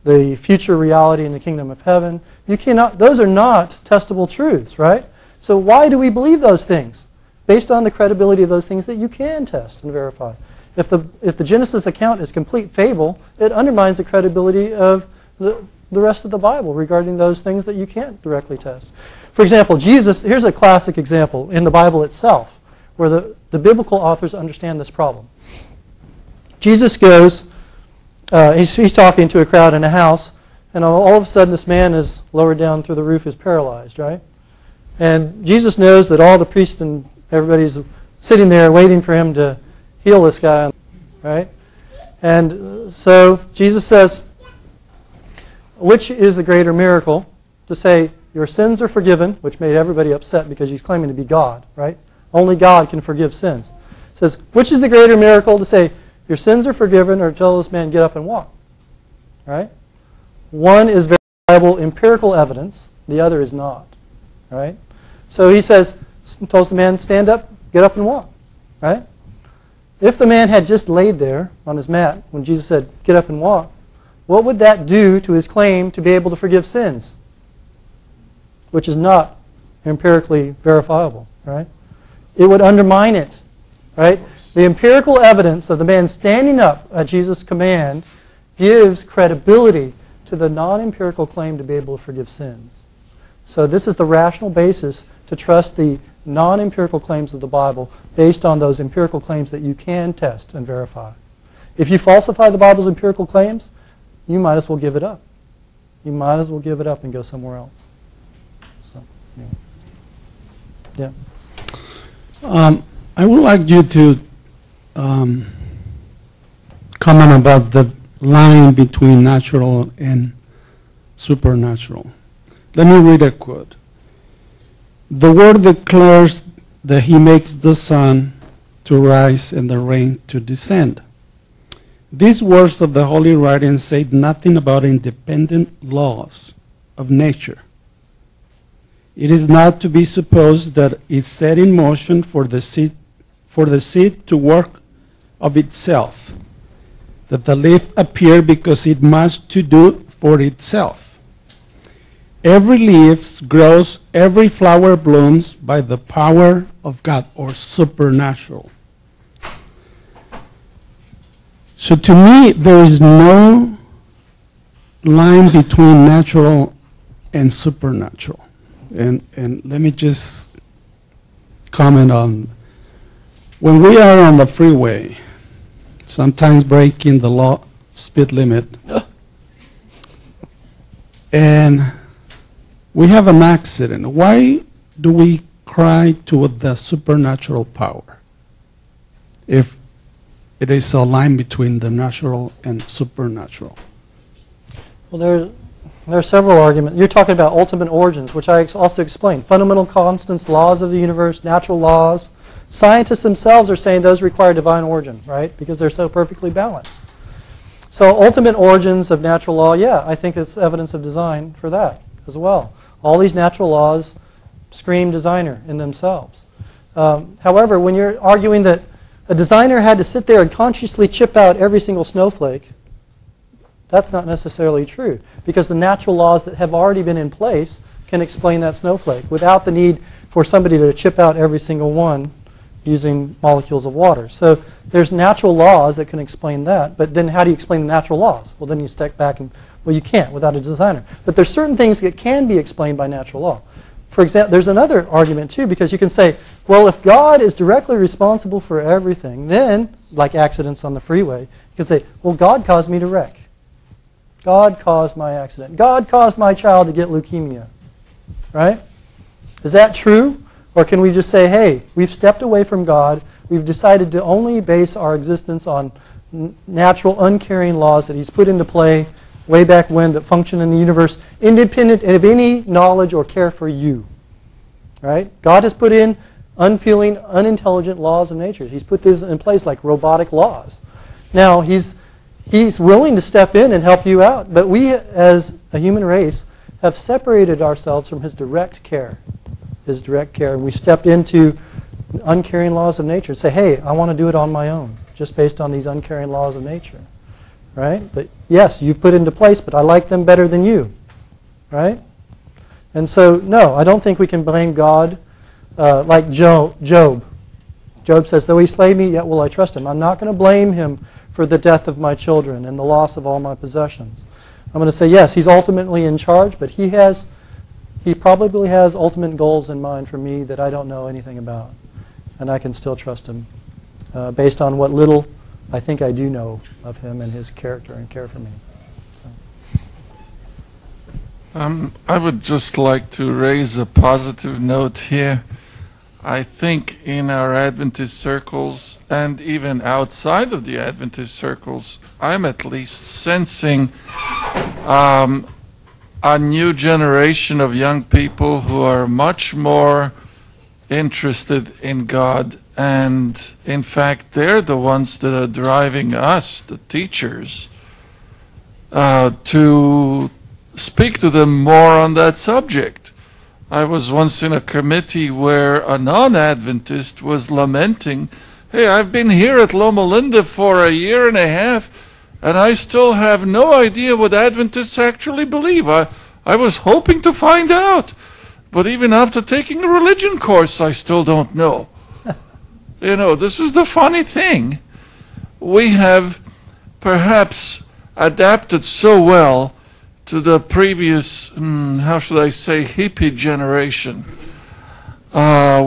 S1: the future reality in the kingdom of heaven. You cannot; those are not testable truths, right? So why do we believe those things? Based on the credibility of those things that you can test and verify. If the Genesis account is complete fable, it undermines the credibility of the rest of the Bible regarding those things that you can't directly test. For example, Jesus, here's a classic example in the Bible itself where the biblical authors understand this problem. Jesus goes, he's talking to a crowd in a house, and all of a sudden this man is lowered down through the roof, is paralyzed, right? And Jesus knows that all the priests and everybody's sitting there waiting for him to heal this guy, right? And so Jesus says, which is the greater miracle? To say, your sins are forgiven, which made everybody upset because he's claiming to be God, right? Only God can forgive sins. It says, which is the greater miracle? To say, your sins are forgiven, or tell this man, get up and walk. Right? One is verifiable empirical evidence. The other is not. Right? So he says, tells the man, stand up, get up and walk. Right? If the man had just laid there on his mat when Jesus said, get up and walk, what would that do to his claim to be able to forgive sins? Which is not empirically verifiable, right? It would undermine it, right? The empirical evidence of the man standing up at Jesus' command gives credibility to the non-empirical claim to be able to forgive sins. So this is the rational basis to trust the non-empirical claims of the Bible based on those empirical claims that you can test and verify. If you falsify the Bible's empirical claims, you might as well give it up. You might as well give it up and go somewhere else. So, yeah.
S12: I would like you to comment about the line between natural and supernatural. Let me read a quote. The word declares that he makes the sun to rise and the rain to descend. These words of the Holy Writing say nothing about independent laws of nature. It is not to be supposed that it's set in motion for the seed to work of itself, that the leaf appear because it must to do for itself. Every leaf grows, every flower blooms by the power of God, or supernatural. So to me, there is no line between natural and supernatural. And let me just comment on, when we are on the freeway, sometimes breaking the law speed limit, and we have an accident. Why do we cry to the supernatural power if it is a line between the natural and supernatural?
S1: Well, there are several arguments. You're talking about ultimate origins, which I also explained. Fundamental constants, laws of the universe, natural laws. Scientists themselves are saying those require divine origin, right? Because they're so perfectly balanced. So ultimate origins of natural law, yeah, I think it's evidence of design for that as well. All these natural laws scream designer in themselves. However, when you're arguing that a designer had to sit there and consciously chip out every single snowflake, that's not necessarily true, because the natural laws that have already been in place can explain that snowflake without the need for somebody to chip out every single one using molecules of water. So there's natural laws that can explain that, but then how do you explain the natural laws? Well, then you step back and, well, you can't without a designer. But there's certain things that can be explained by natural law. For example, there's another argument too, because you can say, well, if God is directly responsible for everything, then, like accidents on the freeway, you can say, well, God caused me to wreck. God caused my accident. God caused my child to get leukemia. Right? Is that true? Or can we just say, hey, we've stepped away from God. We've decided to only base our existence on natural, uncaring laws that he's put into play way back when that function in the universe, independent of any knowledge or care for you. Right? God has put in unfeeling, unintelligent laws of nature. He's put these in place like robotic laws. Now, He's willing to step in and help you out, but we as a human race have separated ourselves from his direct care. And we stepped into uncaring laws of nature and say, hey, I want to do it on my own, just based on these uncaring laws of nature. Right? But yes, you've put into place, but I like them better than you. Right? And so, no, I don't think we can blame God like Job. Job says, though he slay me, yet will I trust him. I'm not going to blame him for the death of my children and the loss of all my possessions. I'm going to say, yes, he's ultimately in charge, but he probably has ultimate goals in mind for me that I don't know anything about. And I can still trust him based on what little I think I do know of him and his character and care for me.
S6: I would just like to raise a positive note here. I think in our Adventist circles and even outside of the Adventist circles, I'm at least sensing a new generation of young people who are much more interested in God, and in fact they're the ones that are driving us, the teachers, to speak to them more on that subject. I was once in a committee where a non-Adventist was lamenting, hey, I've been here at Loma Linda for a year and a half, and I still have no idea what Adventists actually believe. I was hoping to find out, but even after taking a religion course, I still don't know. You know, this is the funny thing. We have perhaps adapted so well to the previous, how should I say, hippie generation,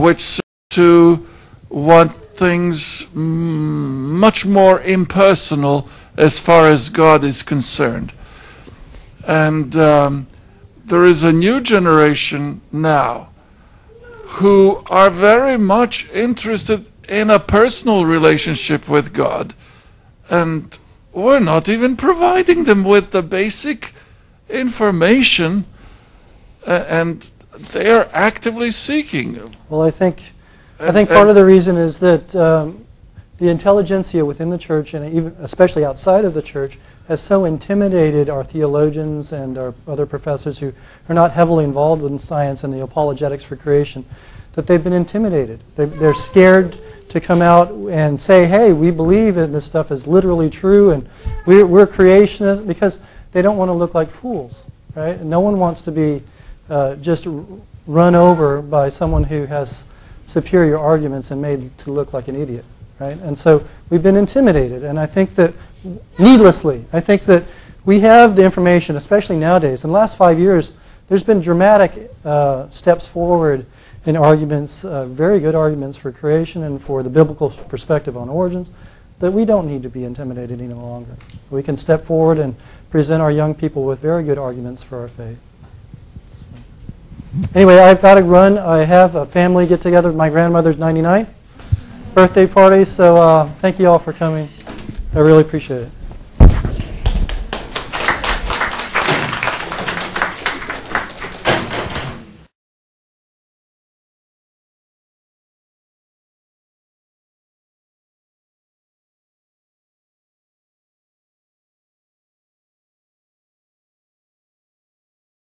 S6: which seemed to want things much more impersonal as far as God is concerned. And there is a new generation now who are very much interested in a personal relationship with God, and we're not even providing them with the basic information, and they are actively seeking.
S1: Well, I think part of the reason is that the intelligentsia within the church, and even especially outside of the church, has so intimidated our theologians and our other professors who are not heavily involved in science and the apologetics for creation, that they've been intimidated. They're scared to come out and say, hey, we believe in this stuff is literally true, and we're creationists, because they don't want to look like fools, right? And no one wants to be just run over by someone who has superior arguments and made to look like an idiot, right? And so we've been intimidated, and I think that needlessly, I think that we have the information, especially nowadays. In the last 5 years, there's been dramatic steps forward in arguments, very good arguments for creation and for the biblical perspective on origins, that we don't need to be intimidated any longer. We can step forward and present our young people with very good arguments for our faith. So. Anyway, I've got to run. I have a family get-together. My grandmother's 99th birthday party, so thank you all for coming. I really appreciate it.